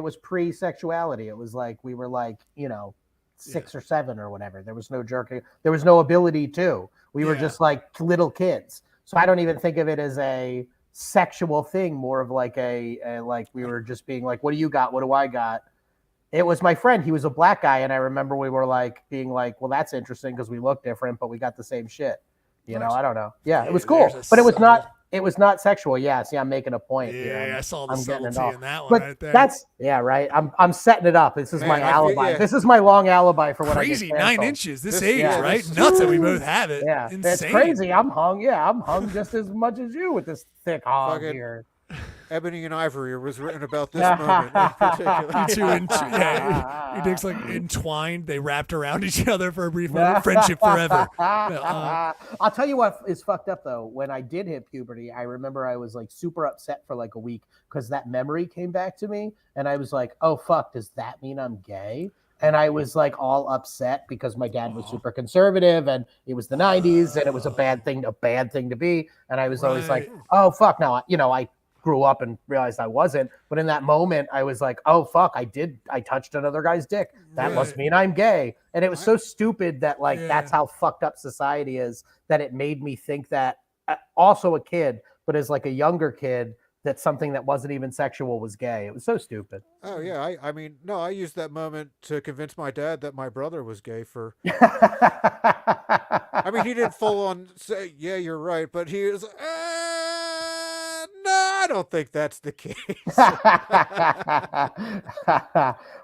was pre-sexuality. It was like we were like 6 or 7 or whatever. There was no jerking. There was no ability to. We were Yeah. just like little kids. So I don't even think of it as a sexual thing. More of like a like we were just being like, "What do you got? What do I got?" It was my friend. He was a black guy, and I remember we were like being like, "Well, that's interesting because we look different, but we got the same shit." You know, Nice. I don't know. Yeah, it was Hey, cool, there's a but it was subtle- not. It was not sexual. Yeah, see, I'm making a point. Yeah, here. I saw the I'm getting it subtlety off. in that one But right there. that's right. I'm setting it up. This is Man, my I feel- alibi. yeah. This is my long alibi for when crazy. I get 9 canceled. inches. This This- age, yeah, right? this- Nuts that we both have it. Yeah, Insane. that's crazy. I'm hung. Yeah, I'm hung just as much as you with this thick hog Fucking- here. Ebony and Ivory was written about this moment in particular. You two, your dick's like entwined. They wrapped around each other for a brief moment. Friendship forever. I'll tell you what is fucked up though. When I did hit puberty, I remember I was like super upset for like a week because that memory came back to me, and I was like, "Oh fuck, does that mean I'm gay?" And I was like all upset because my dad was super conservative, and it was the '90s, and it was a bad thing to be. And I was always like, Right. "Oh fuck!" Now I grew up and realized I wasn't, but in that moment, I was like, "Oh fuck, I touched another guy's dick. That must Right. mean I'm gay." And it was so stupid that like Yeah. that's how fucked up society is, that it made me think that also a kid, but as like a younger kid, that something that wasn't even sexual was gay. It was so stupid. Oh yeah, I mean, no, I used that moment to convince my dad that my brother was gay. I mean, he didn't full on say, "Yeah, you're right," but he was, "No, I don't think that's the case."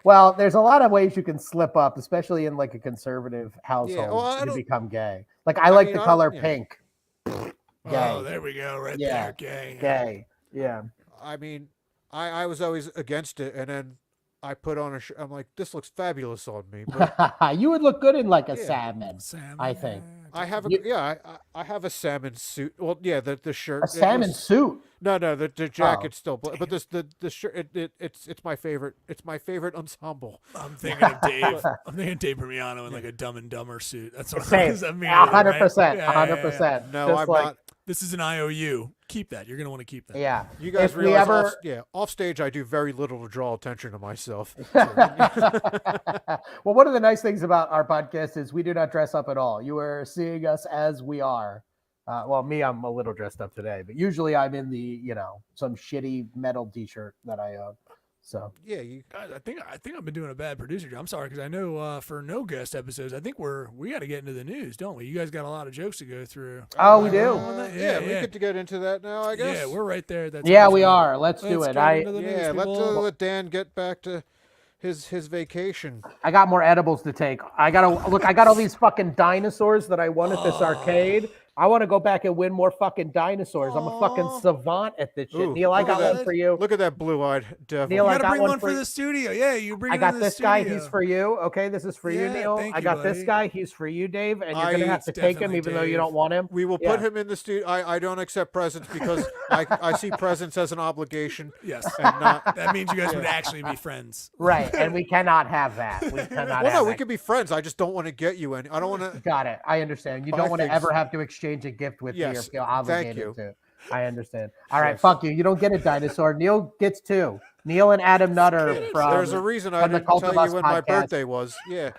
Well, there's a lot of ways you can slip up, especially in like a conservative household, well, I to don't- become gay. Like I like mean, the I color don't- yeah. pink. Oh, Gay. there we go. Right Yeah. there. Gay. Gay. Yeah. I mean, I was always against it, and then I put on I'm like, this looks fabulous on me. But You would look good in like a Yeah. salmon. Salmon. I think. I have a You- I have a salmon suit. Well, yeah, the shirt. A it salmon was- suit. No, the Oh. jacket's still black, but the shirt it's my favorite. It's my favorite ensemble. I'm thinking of Dave. I'm thinking of Dave Permiano in like a Dumb and Dumber suit. That's what I Same. was immediately, right? 100%. Yeah, yeah, yeah. 100%. No, Just I'm like, not. This is an IOU. Keep that. You're going to want to keep that. Yeah. You guys If we realize, ever- off stage, I do very little to draw attention to myself. Well, one of the nice things about our podcast is we do not dress up at all. You are seeing us as we are. Well, me, I'm a little dressed up today, but usually I'm in the, some shitty metal t-shirt that I own. So Yeah, Guys, I think I've been doing a bad producer job. I'm sorry, because I know for no guest episodes, I think we got to get into the news, don't we? You guys got a lot of jokes to go through. Oh, we do? Yeah, we get to get into that now, I guess. Yeah, we're right there. That's yeah, we are. Let's do it. get into the news, Yeah, let's people. let Dan get back to his vacation. I got more edibles to take. I got all these fucking dinosaurs that I won at this arcade. I want to go back and win more fucking dinosaurs. I'm a fucking savant at this shit. Ooh, Neil, I look at got one that. for you. Look at that blue-eyed devil. Neil, You I got to got bring one one for the studio. Yeah, you bring I it got to the this guy. studio. He's for you. Okay, this is for you, Yeah, Neil. thank I you, got this buddy. guy. He's for you, Dave. And you're gonna have to It's take him, definitely even though you Dave. don't want him. We will put him in the studio. I don't accept presents because I see presents as an obligation. Yes. And not. That means you guys would actually be friends. Right, and we cannot have that. We cannot. Well, have no, we that. could be friends. I just don't want to get you any. I don't want to. Got it. I understand. You don't want to things. ever have to exchange a gift with me or Yes, feel thank obligated you. to. I understand. All right, Yes. fuck you. You don't get a dinosaur. Neil gets two. Neil and Adam Nutter from. There's a reason I from the didn't Cult tell of you Us when my podcast. birthday was. Yeah,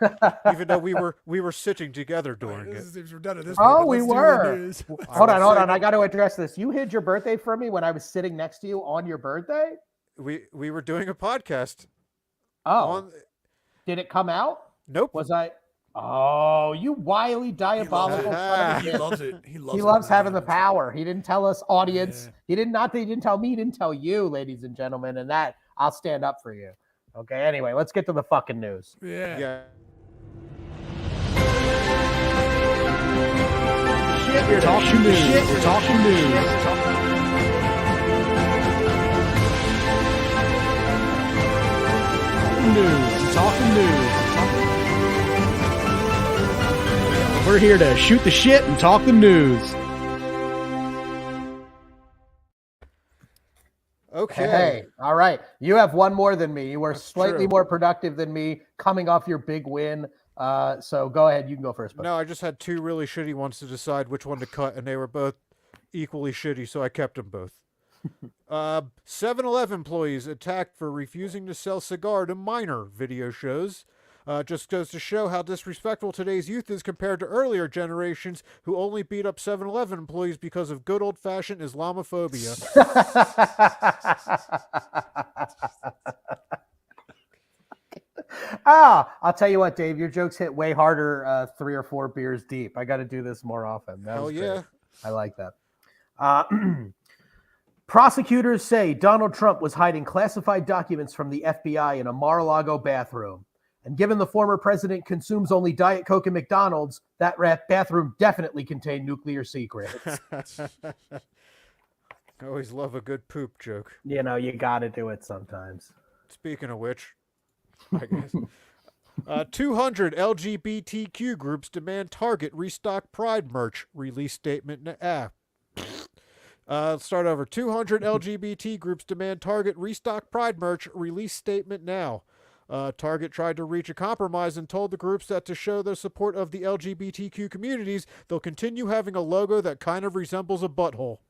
even though we were sitting together during it. We're done at this Oh, point, but we let's do the were. news. Hold will on. say I got to address this. You hid your birthday from me when I was sitting next to you on your birthday. We were doing a podcast. Oh, On, did it come out? nope. Was I? Oh, you wily, diabolical son of a He bitch. loves it. He loves, He it loves when having the that happens. power. He didn't tell us, audience. Yeah. He didn't tell me. He didn't tell you, ladies and gentlemen. And that I'll stand up for you. Okay. Anyway, let's get to the fucking news. Yeah. Yeah. Shit, we're talking news. Shit, we're talking news. News. Talking news. We're here to shoot the shit and talk the news. Okay. Hey, all right. You have one more than me. You were slightly true. more productive than me coming off your big win. So go ahead. You can go first. Bud. No, I just had two really shitty ones to decide which one to cut, and they were both equally shitty, so I kept them both. 7-Eleven employees attacked for refusing to sell cigar to minor, video shows. Just goes to show how disrespectful today's youth is compared to earlier generations who only beat up 7-Eleven employees because of good old-fashioned Islamophobia. I'll tell you what, Dave, your jokes hit way harder 3 or 4 beers deep. I got to do this more often. That Hell was yeah. great. I like that. Prosecutors say Donald Trump was hiding classified documents from the FBI in a Mar-a-Lago bathroom. And given the former president consumes only Diet Coke and McDonald's, that bathroom definitely contained nuclear secrets. I always love a good poop joke. You know, you got to do it sometimes. Speaking of which, I guess. 200 LGBTQ groups demand Target restock Pride merch. Release statement. Let's start over. 200 LGBT groups demand Target restock Pride merch. Release statement now. Target tried to reach a compromise and told the groups that to show their support of the LGBTQ communities, they'll continue having a logo that kind of resembles a butthole.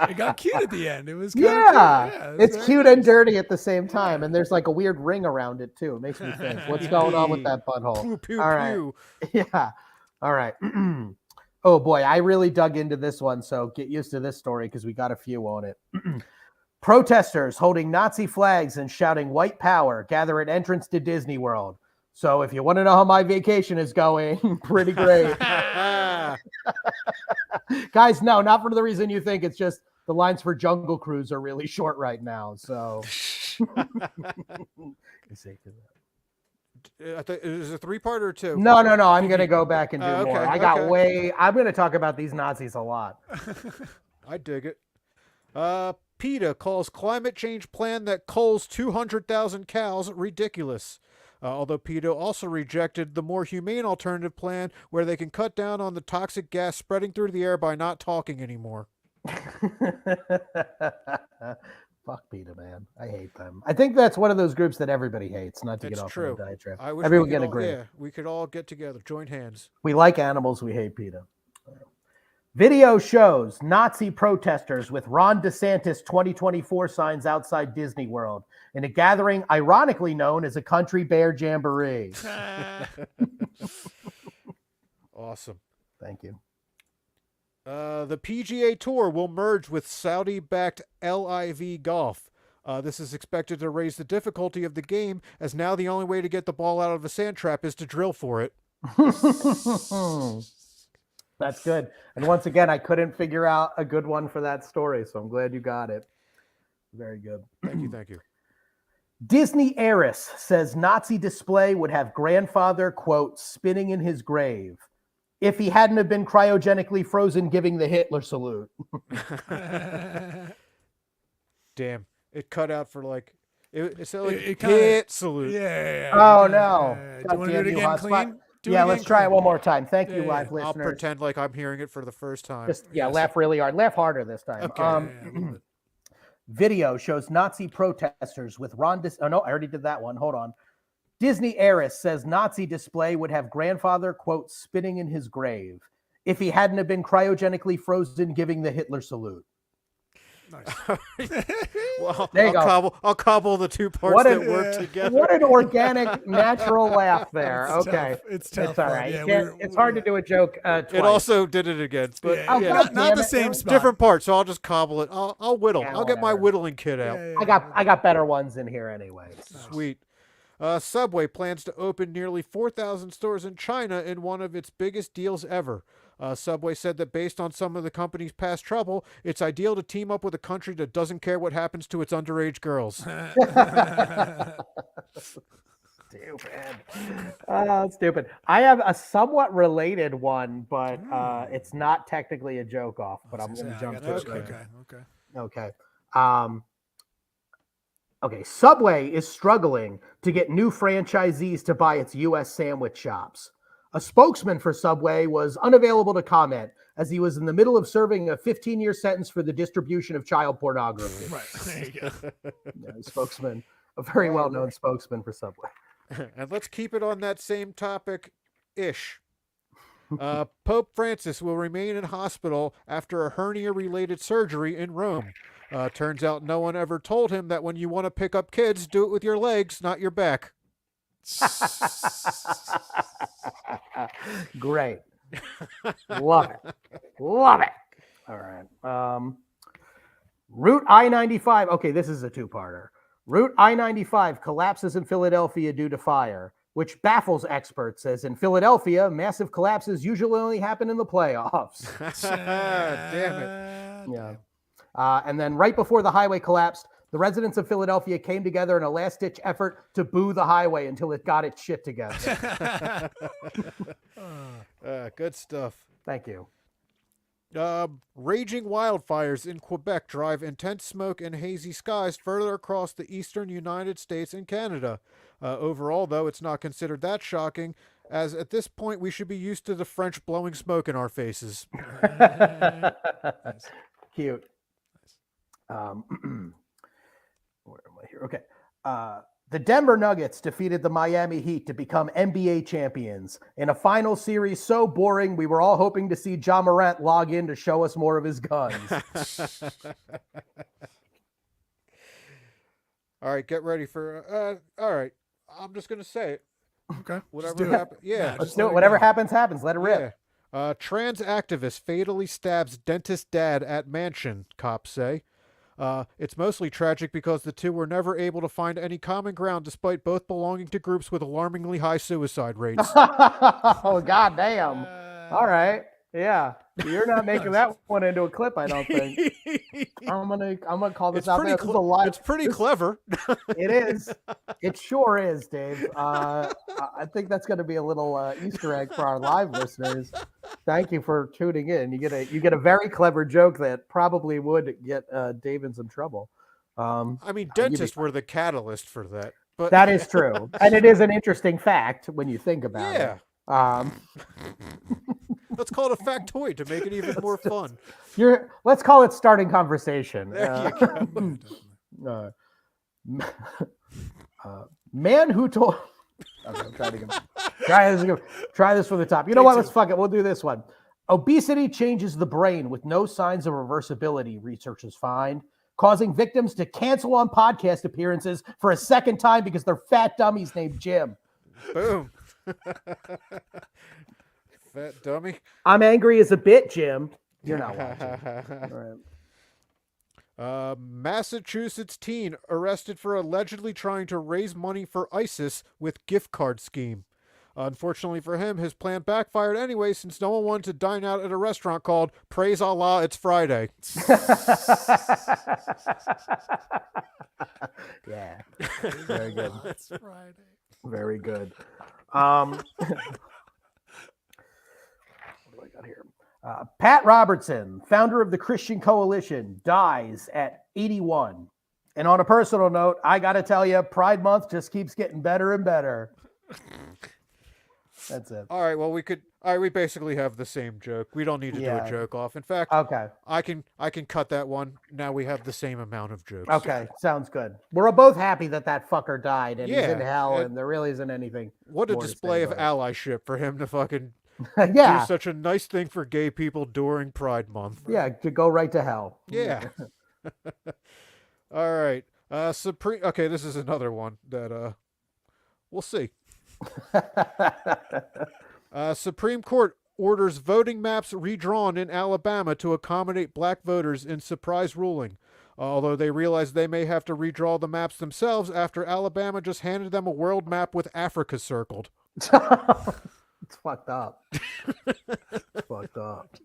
It got cute at the end. It was Yeah, cute. it's cute and dirty at the same time, and there's like a weird ring around it too. It makes me think, what's going on with that butthole? Pew, pew, All right. pew. Yeah. All right. Oh boy, I really dug into this one, so get used to this story because we got a few on it. Protesters holding Nazi flags and shouting white power gather at entrance to Disney World. So if you want to know how my vacation is going, pretty great. Guys, no, not for the reason you think. It's just the lines for Jungle Cruise are really short right now. So Is it a 3-part or 2? no. I'm going to go back and do Okay, more. I got okay. I'm going to talk about these Nazis a lot. I dig it. PETA calls climate change plan that culls 200,000 cows ridiculous. Although PETA also rejected the more humane alternative plan where they can cut down on the toxic gas spreading through the air by not talking anymore. Fuck PETA, man. I hate them. I think that's one of those groups that everybody hates, not to get off on a diatribe. I wish Everyone we could can all, agree. yeah, we could all get together, join hands. We like animals. We hate PETA. Video shows Nazi protesters with Ron DeSantis 2024 signs outside Disney World in a gathering ironically known as a country bear jamboree. Awesome. Thank you. The PGA Tour will merge with Saudi-backed LIV Golf. This is expected to raise the difficulty of the game, as now the only way to get the ball out of a sand trap is to drill for it. That's good. And once again, I couldn't figure out a good one for that story, so I'm glad you got it. Very good. Thank you, thank you. Disney heiress says Nazi display would have grandfather, quote, spinning in his grave if he hadn't have been cryogenically frozen giving the Hitler salute. Damn. It cut out for like, it said like It hit salute. Yeah. Oh, no. Do you want to do it again clean? Let's try it one more time. Thank you, live listeners. I'll pretend like I'm hearing it for the first time. Just, laugh really hard. Laugh harder this time. Okay. Video shows Nazi protesters with Ron oh, no, I already did that one. Hold on. Disney heiress says Nazi display would have grandfather, quote, spinning in his grave if he hadn't have been cryogenically frozen giving the Hitler salute. Nice. Well, there you go. I'll cobble the two parts that work together. What an organic, natural laugh there. It's okay. Tough. It's tough. It's all right. Yeah, it's hard to do a joke twice. It also did it again. But not the same spot. Different parts, so I'll just cobble it. I'll whittle. Yeah, I'll get my whittling kit out. I got better ones in here anyway. So. Sweet. Subway plans to open nearly 4,000 stores in China in one of its biggest deals ever. Subway said that based on some of the company's past trouble, it's ideal to team up with a country that doesn't care what happens to its underage girls. Stupid. Stupid. I have a somewhat related one, but it's not technically a joke off, but I'm going to jump to it. Okay. Okay. Subway is struggling to get new franchisees to buy its U.S. sandwich shops. A spokesman for Subway was unavailable to comment as he was in the middle of serving a 15-year sentence for the distribution of child pornography. Right. There you go. Spokesman, a very well-known spokesman for Subway. And let's keep it on that same topic-ish. Pope Francis will remain in hospital after a hernia-related surgery in Rome. Turns out no one ever told him that when you want to pick up kids, do it with your legs, not your back. Great. Love it. Love it. All right. Route I-95. Okay, this is a two-parter. Route I-95 collapses in Philadelphia due to fire, which baffles experts, as in Philadelphia, massive collapses usually only happen in the playoffs. Damn it. Yeah. And then right before the highway collapsed, the residents of Philadelphia came together in a last-ditch effort to boo the highway until it got its shit together. Good stuff. Thank you. Raging wildfires in Quebec drive intense smoke and hazy skies further across the eastern United States and Canada. Overall, though, it's not considered that shocking, as at this point we should be used to the French blowing smoke in our faces. Cute. Where am I here? Okay. The Denver Nuggets defeated the Miami Heat to become NBA champions in a final series so boring we were all hoping to see Ja Morant log in to show us more of his guns. All right, get ready for all right. I'm just gonna say it. Okay. Whatever happens. Yeah. Let's do it. Whatever happens, happens. Let it rip. Yeah. Trans activist fatally stabs dentist dad at mansion, cops say. It's mostly tragic because the two were never able to find any common ground despite both belonging to groups with alarmingly high suicide rates. Oh, goddamn. All right. Yeah. You're not making that one into a clip, I don't think. I'm gonna call this out there. This is a live. It's pretty clever. It is. It sure is, Dave. I think that's going to be a little Easter egg for our live listeners. Thank you for tuning in. You get a very clever joke that probably would get Dave in some trouble. I mean, dentists were the catalyst for that. But that is true, and it is an interesting fact when you think about it. Let's call it a factoid to make it even more fun. Let's call it starting conversation. There you go. Uh, man who told. Okay, I'm trying to try this from the top. You know what? Let's fuck it. We'll do this one. Obesity changes the brain with no signs of reversibility, researchers find, causing victims to cancel on podcast appearances for a second time because they're fat dummies named Jim. Boom. Fat dummy. I'm angry as a bit, Jim. You're not watching. All right. Massachusetts teen arrested for allegedly trying to raise money for ISIS with gift card scheme. Unfortunately for him, his plan backfired anyway since no one wanted to dine out at a restaurant called Praise Allah, It's Friday. Yeah. Very good. It's Friday. Very good. What do I got here? Pat Robertson, founder of the Christian Coalition, dies at 81. And on a personal note, I got to tell you, Pride Month just keeps getting better and better. That's it. All right, well, we basically have the same joke. We don't need to do a joke off. In fact, okay. I can cut that one. Now we have the same amount of jokes. Okay, sounds good. We're both happy that fucker died and he's in hell and there really isn't anything. What a display of allyship for him to fucking do such a nice thing for gay people during Pride Month. Yeah, to go right to hell. Yeah. All right. Supreme. Okay, this is another one that we'll see. Supreme Court orders voting maps redrawn in Alabama to accommodate black voters in surprise ruling. Although they realize they may have to redraw the maps themselves after Alabama just handed them a world map with Africa circled. It's fucked up. It's fucked up.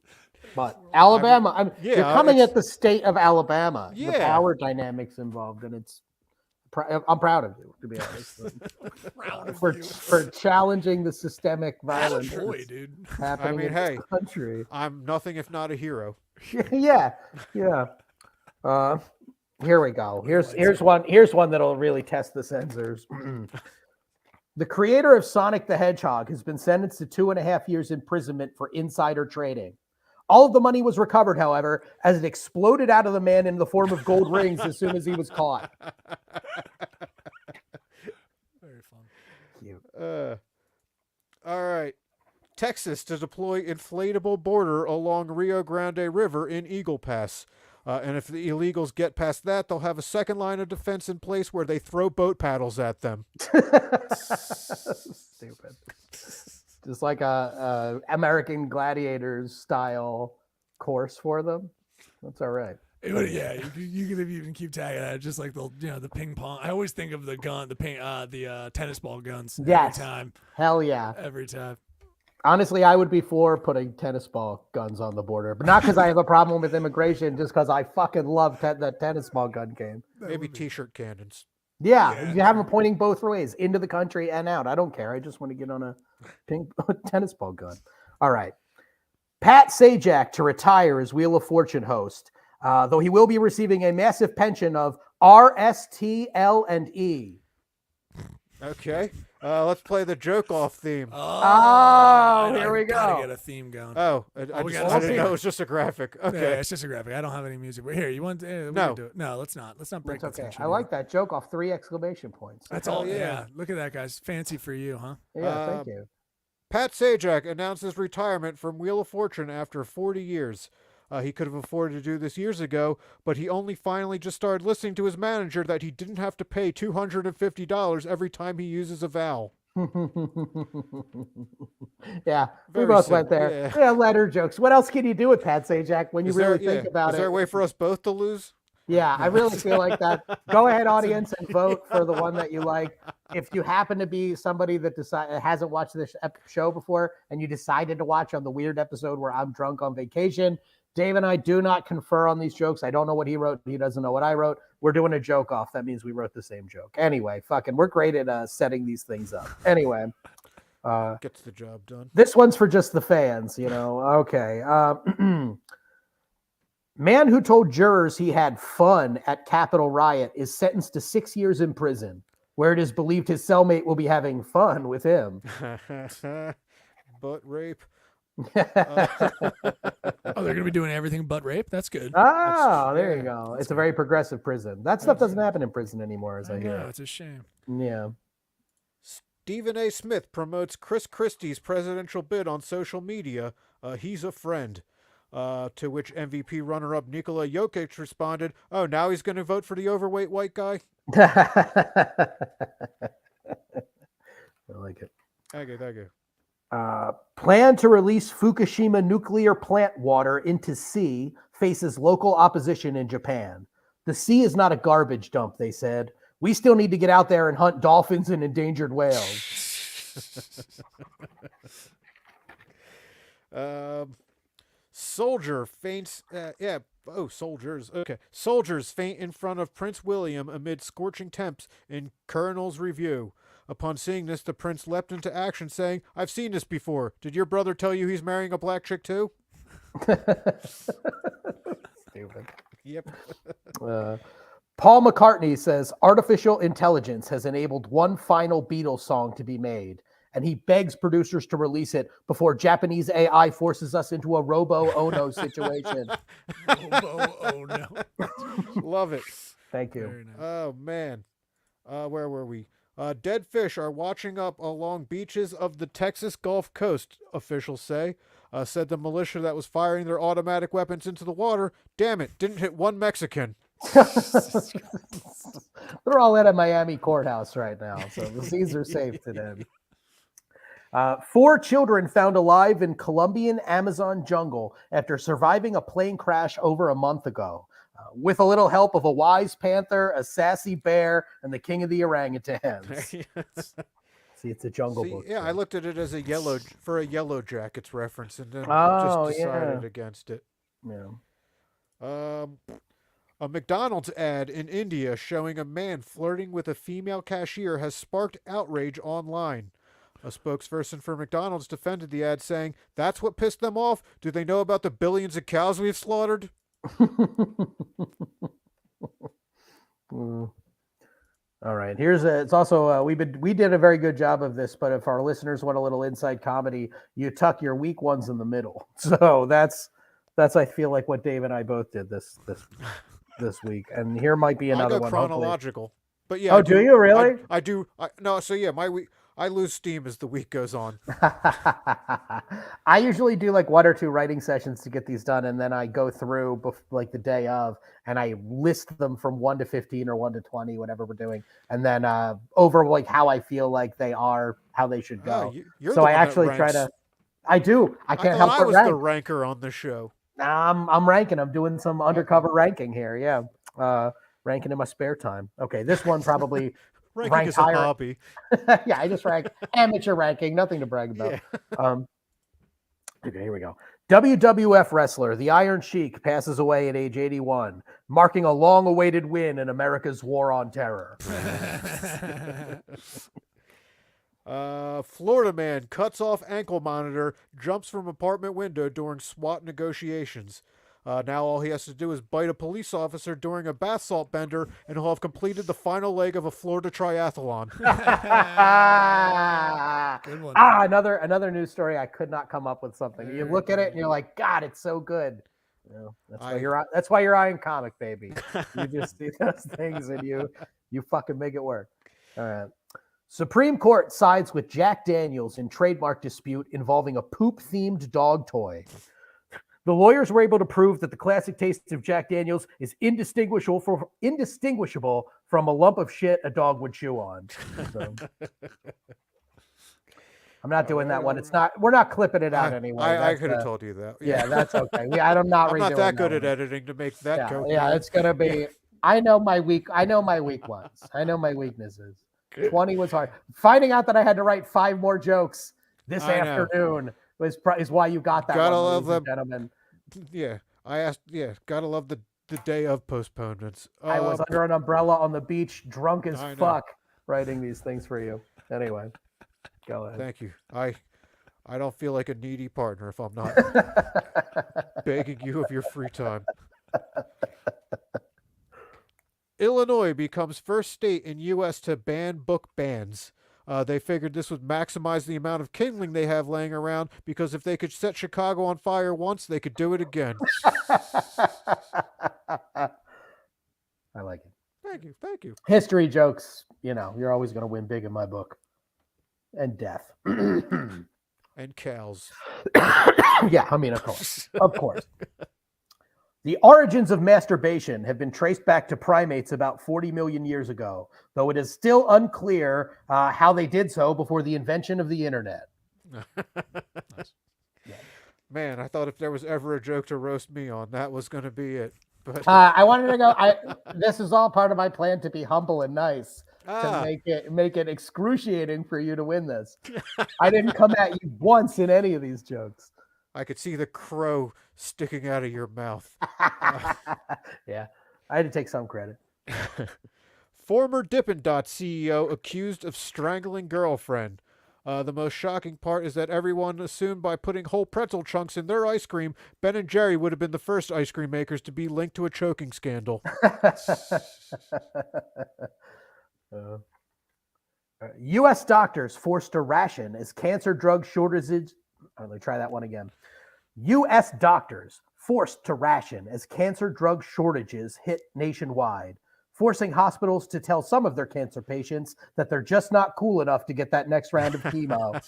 But Alabama, you're coming at the state of Alabama. Yeah. The power dynamics involved, and I'm proud of you, to be honest. For challenging the systemic violence happening in this country. I'm nothing if not a hero. Yeah. Here we go. Here's one that'll really test the censors. The creator of Sonic the Hedgehog has been sentenced to 2.5 years imprisonment for insider trading. All of the money was recovered, however, as it exploded out of the man in the form of gold rings as soon as he was caught. Very fun. Cute. All right. Texas to deploy inflatable border along Rio Grande River in Eagle Pass. And if the illegals get past that, they'll have a second line of defense in place where they throw boat paddles at them. Stupid. Just like a American Gladiators style course for them. That's all right. Yeah, you could even keep tagging that. Just like the ping pong. I always think of the gun, the tennis ball guns. Yes. Every time. Hell yeah. Every time. Honestly, I would be for putting tennis ball guns on the border, but not because I have a problem with immigration, just because I fucking love that tennis ball gun game. Maybe t-shirt cannons. Yeah, you have them pointing both ways, into the country and out. I don't care. I just want to get on a ping tennis ball gun. All right. Pat Sajak to retire as Wheel of Fortune host, though he will be receiving a massive pension of RSTL&E. Okay. Let's play the joke off theme. Here we go. Gotta get a theme going. I didn't know it was just a graphic. Okay. Yeah, it's just a graphic. I don't have any music. But here, you want to? No. Do it. No, let's not. Let's not break the tension. I like that joke off 3 exclamation points. That's all. Yeah. Look at that, guys. Fancy for you, huh? Yeah, thank you. Pat Sajak announces retirement from Wheel of Fortune after 40 years. He could have afforded to do this years ago, but he only finally just started listening to his manager that he didn't have to pay $250 every time he uses a vowel. Yeah, Very we both simple, went there. yeah. Letter jokes. What else can you do with Pat Sajak when you think about it? Is there a way for us both to lose? Yeah, I really feel like that. Go ahead, audience, and vote for the one that you like. If you happen to be somebody that hasn't watched this show before and you decided to watch on the weird episode where I'm drunk on vacation, Dave and I do not confer on these jokes. I don't know what he wrote. He doesn't know what I wrote. We're doing a joke off. That means we wrote the same joke. Anyway, we're great at setting these things up. Anyway. Gets the job done. This one's for just the fans, Okay. Man who told jurors he had fun at Capitol riot is sentenced to 6 years in prison, where it is believed his cellmate will be having fun with him. Butt rape. Oh, they're gonna be doing everything but rape. That's good. There you yeah, go. It's a very progressive prison. That stuff doesn't happen in prison anymore, as I I know, hear. it's a shame. Yeah. Stephen A. Smith promotes Chris Christie's presidential bid on social media. He's a friend. To which MVP runner-up Nikola Jokic responded, "Oh, now he's going to vote for the overweight white guy." I like it. Thank you. Plan to release Fukushima nuclear plant water into sea faces local opposition in Japan. The sea is not a garbage dump, they said. We still need to get out there and hunt dolphins and endangered whales. Soldier faints. Soldiers. Okay. Soldiers faint in front of Prince William amid scorching temps in Colonel's review. Upon seeing this, the prince leapt into action, saying, "I've seen this before. Did your brother tell you he's marrying a black chick too?" Stupid. Yep. Paul McCartney says artificial intelligence has enabled one final Beatles song to be made, and he begs producers to release it before Japanese AI forces us into a Robo Ono situation. Robo Ono. Love it. Thank you. Very nice. Oh, man. Where were we? Dead fish are washing up along beaches of the Texas Gulf Coast, officials say. Said the militia that was firing their automatic weapons into the water. Damn it, didn't hit one Mexican. They're all at a Miami courthouse right now, so the seas are safe to them. 4 children found alive in Colombian Amazon jungle after surviving a plane crash over a month ago. With a little help of a wise panther, a sassy bear, and the king of the orangutans. See, it's a jungle book. Yeah, so. I looked at it as a yellow jackets reference, and then Oh, just decided yeah. against it. Yeah. A McDonald's ad in India showing a man flirting with a female cashier has sparked outrage online. A spokesperson for McDonald's defended the ad, saying, "That's what pissed them off? Do they know about the billions of cows we've slaughtered?" All right. It's also we did a very good job of this, but if our listeners want a little inside comedy, you tuck your weak ones in the middle. So that's I feel like what Dave and I both did this week. And here might be another I go one. chronological. Hopefully. But yeah, Oh, do you really? I do. No, so yeah, my week. I lose steam as the week goes on. I usually do like 1 or 2 writing sessions to get these done, and then I go through like the day of, and I list them from 1 to 15 or 1 to 20, whatever we're doing, and then over like how I feel like they are, how they should go. You're so the I one that actually try ranks. to. I do. I can't help I but was rank. the ranker on the show. I'm ranking. I'm doing some undercover ranking here. Yeah, ranking in my spare time. Okay, this one probably. Ranking is a hobby. Yeah, I just rank amateur ranking, nothing to brag about. Yeah. Okay, here we go. WWF wrestler The Iron Sheik passes away at age 81, marking a long-awaited win in America's war on terror. Florida man cuts off ankle monitor, jumps from apartment window during SWAT negotiations. Now all he has to do is bite a police officer during a bath salt bender, and he'll have completed the final leg of a Florida triathlon. Good one. Another news story. I could not come up with something. You look at it and you're like, God, it's so good. You know, that's why you're eyeing comic, baby. You just see those things and you fucking make it work. All right. Supreme Court sides with Jack Daniels in trademark dispute involving a poop-themed dog toy. The lawyers were able to prove that the classic taste of Jack Daniels is indistinguishable from a lump of shit a dog would chew on. So. I'm not doing that one. We're not clipping it out anyway. I could have told you that. Yeah, that's okay. I'm not that good at editing to make that go. Yeah, it's gonna be. I know my weak ones. I know my weaknesses. 20 was hard. Finding out that I had to write 5 more jokes this afternoon is why you got that. Gotta one, love them, gentlemen. Yeah, I asked. Yeah, gotta love the day of postponements. I was under an umbrella on the beach, drunk as fuck, writing these things for you. Anyway, go ahead. Thank you. I don't feel like a needy partner if I'm not begging you of your free time. Illinois becomes first state in U.S. to ban book bans. They figured this would maximize the amount of kindling they have laying around, because if they could set Chicago on fire once, they could do it again. I like it. Thank you. Thank you. History jokes, you're always going to win big in my book. And death. And cows. Yeah, I mean, of course. Of course. The origins of masturbation have been traced back to primates about 40 million years ago, though it is still unclear how they did so before the invention of the internet. Man, I thought if there was ever a joke to roast me on, that was going to be it. But I wanted to go. This is all part of my plan to be humble and nice, to make it excruciating for you to win this. I didn't come at you once in any of these jokes. I could see the crow sticking out of your mouth. Yeah, I had to take some credit. Former Dippin' Dot CEO accused of strangling girlfriend. The most shocking part is that everyone assumed by putting whole pretzel chunks in their ice cream, Ben and Jerry would have been the first ice cream makers to be linked to a choking scandal. U.S. doctors forced to ration as cancer drug shortages. Let me try that one again. U.S. doctors forced to ration as cancer drug shortages hit nationwide, forcing hospitals to tell some of their cancer patients that they're just not cool enough to get that next round of chemo.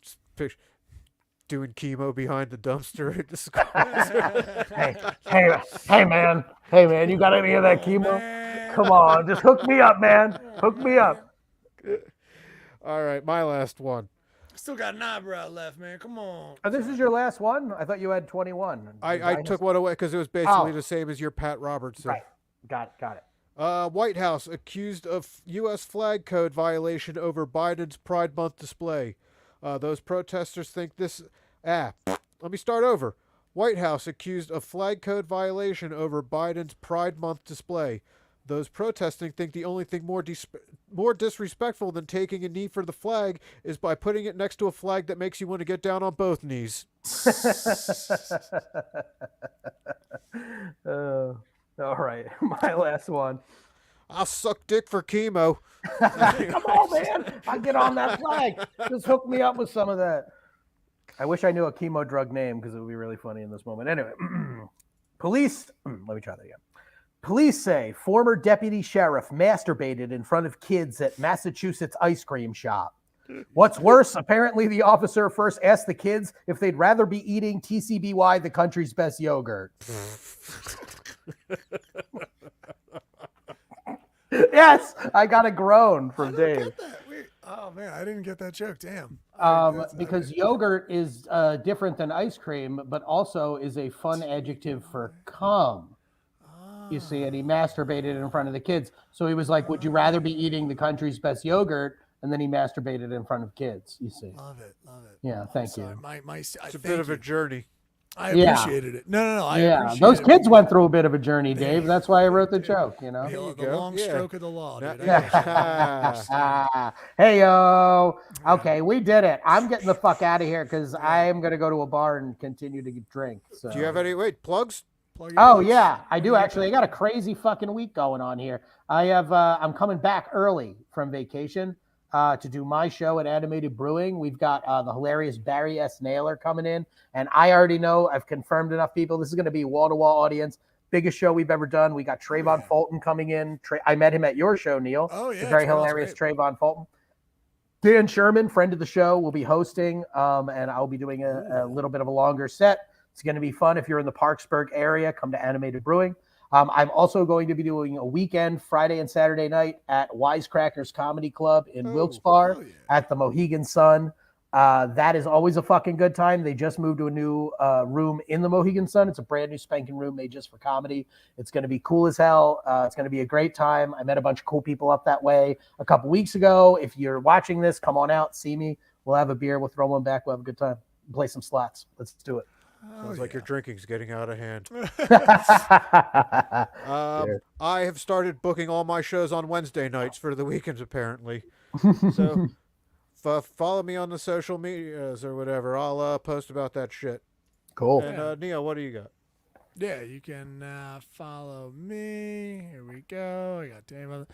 Just doing chemo behind the dumpster at the school. Hey, man, you got any of that chemo? Come on, just hook me up, man. Hook me up. All right, my last one. Still got an eyebrow left, man. Come on. Oh, this is your last one? I thought you had 21. I took one away because it was basically the same as your Pat Robertson. Right. Got it. White House accused of U.S. flag code violation over Biden's Pride Month display. Those protesters think this... let me start over. White House accused of flag code violation over Biden's Pride Month display. Those protesting think the only thing more disrespectful than taking a knee for the flag is by putting it next to a flag that makes you want to get down on both knees. All right, my last one. I'll suck dick for chemo. Come on, man. I'll get on that flag. Just hook me up with some of that. I wish I knew a chemo drug name because it would be really funny in this moment. Anyway, police. Let me try that again. Police say former deputy sheriff masturbated in front of kids at Massachusetts ice cream shop. What's worse, apparently the officer first asked the kids if they'd rather be eating TCBY, the country's best yogurt. Yes, I got a groan from Dave. Oh man, I didn't get that joke. Damn. Because yogurt is different than ice cream, but also is a fun adjective for cum. You see, and he masturbated in front of the kids. So he was like, would you rather be eating the country's best yogurt? And then he masturbated in front of kids, you see. Love it. Yeah, thank you. It's a bit of a journey. I appreciated it. No, I appreciate those it. kids went through a bit of a journey, Dave. That's why I wrote the joke, The long stroke of the law, dude. Hey, yo. Okay, we did it. I'm getting the fuck out of here because I am going to go to a bar and continue to drink. So. Do you have any, plugs? Oh yeah, I do actually. I got a crazy fucking week going on here. I'm coming back early from vacation to do my show at Animated Brewing. We've got the hilarious Barry S. Naylor coming in, and I already know I've confirmed enough people. This is going to be wall-to-wall audience. Biggest show we've ever done. We got Trayvon Fulton coming in. I met him at your show, Neil. Oh yeah, the very hilarious Trayvon Fulton. Dan Sherman, friend of the show, will be hosting, and I'll be doing a little bit of a longer set. It's going to be fun. If you're in the Parksburg area, come to Animated Brewing. I'm also going to be doing a weekend, Friday and Saturday night at Wisecrackers Comedy Club in Wilkes-Barre at the Mohegan Sun. That is always a fucking good time. They just moved to a new room in the Mohegan Sun. It's a brand new spanking room made just for comedy. It's going to be cool as hell. It's going to be a great time. I met a bunch of cool people up that way a couple weeks ago. If you're watching this, come on out, see me. We'll have a beer. We'll throw one back. We'll have a good time. Play some slots. Let's do it. Sounds like your drinking's getting out of hand. I have started booking all my shows on Wednesday nights for the weekends, apparently. So follow me on the social medias or whatever. I'll post about that shit. Cool. And Neil, what do you got? Yeah, you can follow me. Here we go. I got Dave.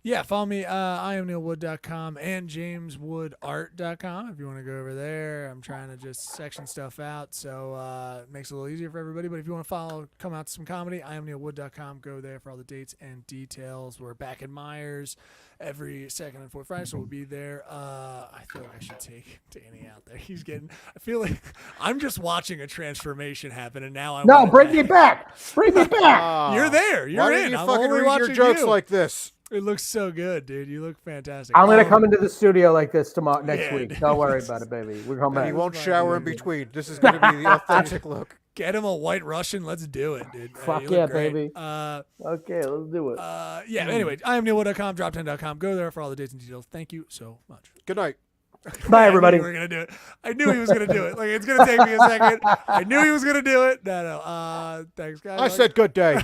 Yeah, follow me, IamNeilWood.com and JamesWoodArt.com if you want to go over there. I'm trying to just section stuff out, so it makes it a little easier for everybody. But if you want to come out to some comedy, IamNeilWood.com. Go there for all the dates and details. We're back in Myers every second and fourth Friday, so we'll be there. I feel like I should take Danny out there. I feel like I'm just watching a transformation happen, and now I'm bring me back. Bring me back. You're there. You're Why in. didn't you I'm fucking only read watching your jokes you. like this? It looks so good, dude. You look fantastic. I'm gonna come into the studio like this next week. dude. Don't worry about it, baby. We're coming And back. he won't shower in between. This is going to be the authentic look. Get him a White Russian. Let's do it, dude. Fuck You yeah, look great. baby. Okay, let's do it. Anyway, IamNeilWood.com, drop10.com. Go there for all the dates and details. Thank you so much. Good night. Bye, everybody. I knew we were gonna do it. I knew he was gonna do it. Like, it's gonna take me a second. I knew he was gonna do it. No. Thanks, guys. I said good day.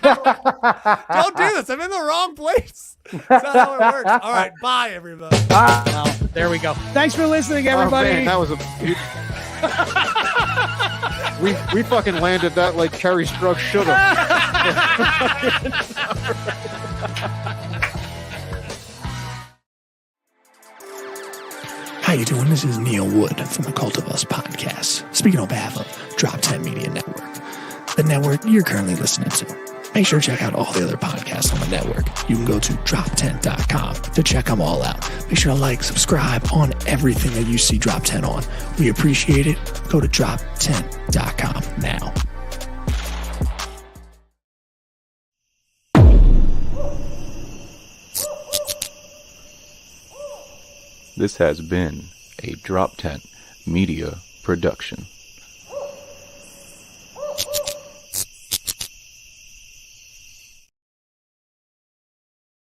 Don't do this. I'm in the wrong place. That's not how it works. All right, bye, everybody. Bye. Well, there we go. Thanks for listening, everybody. Oh, man, that was a... we fucking landed that like Kerry Strug should have. How you doing? This is Neil Wood from the Cult of Us podcast, speaking on behalf of Drop 10 Media Network, the network you're currently listening to. Make sure to check out all the other podcasts on the network. You can go to drop10.com to check them all out. Make sure to like, subscribe on everything that you see Drop 10 on. We appreciate it. Go to drop10.com now. This has been a Drop 10 Media Production.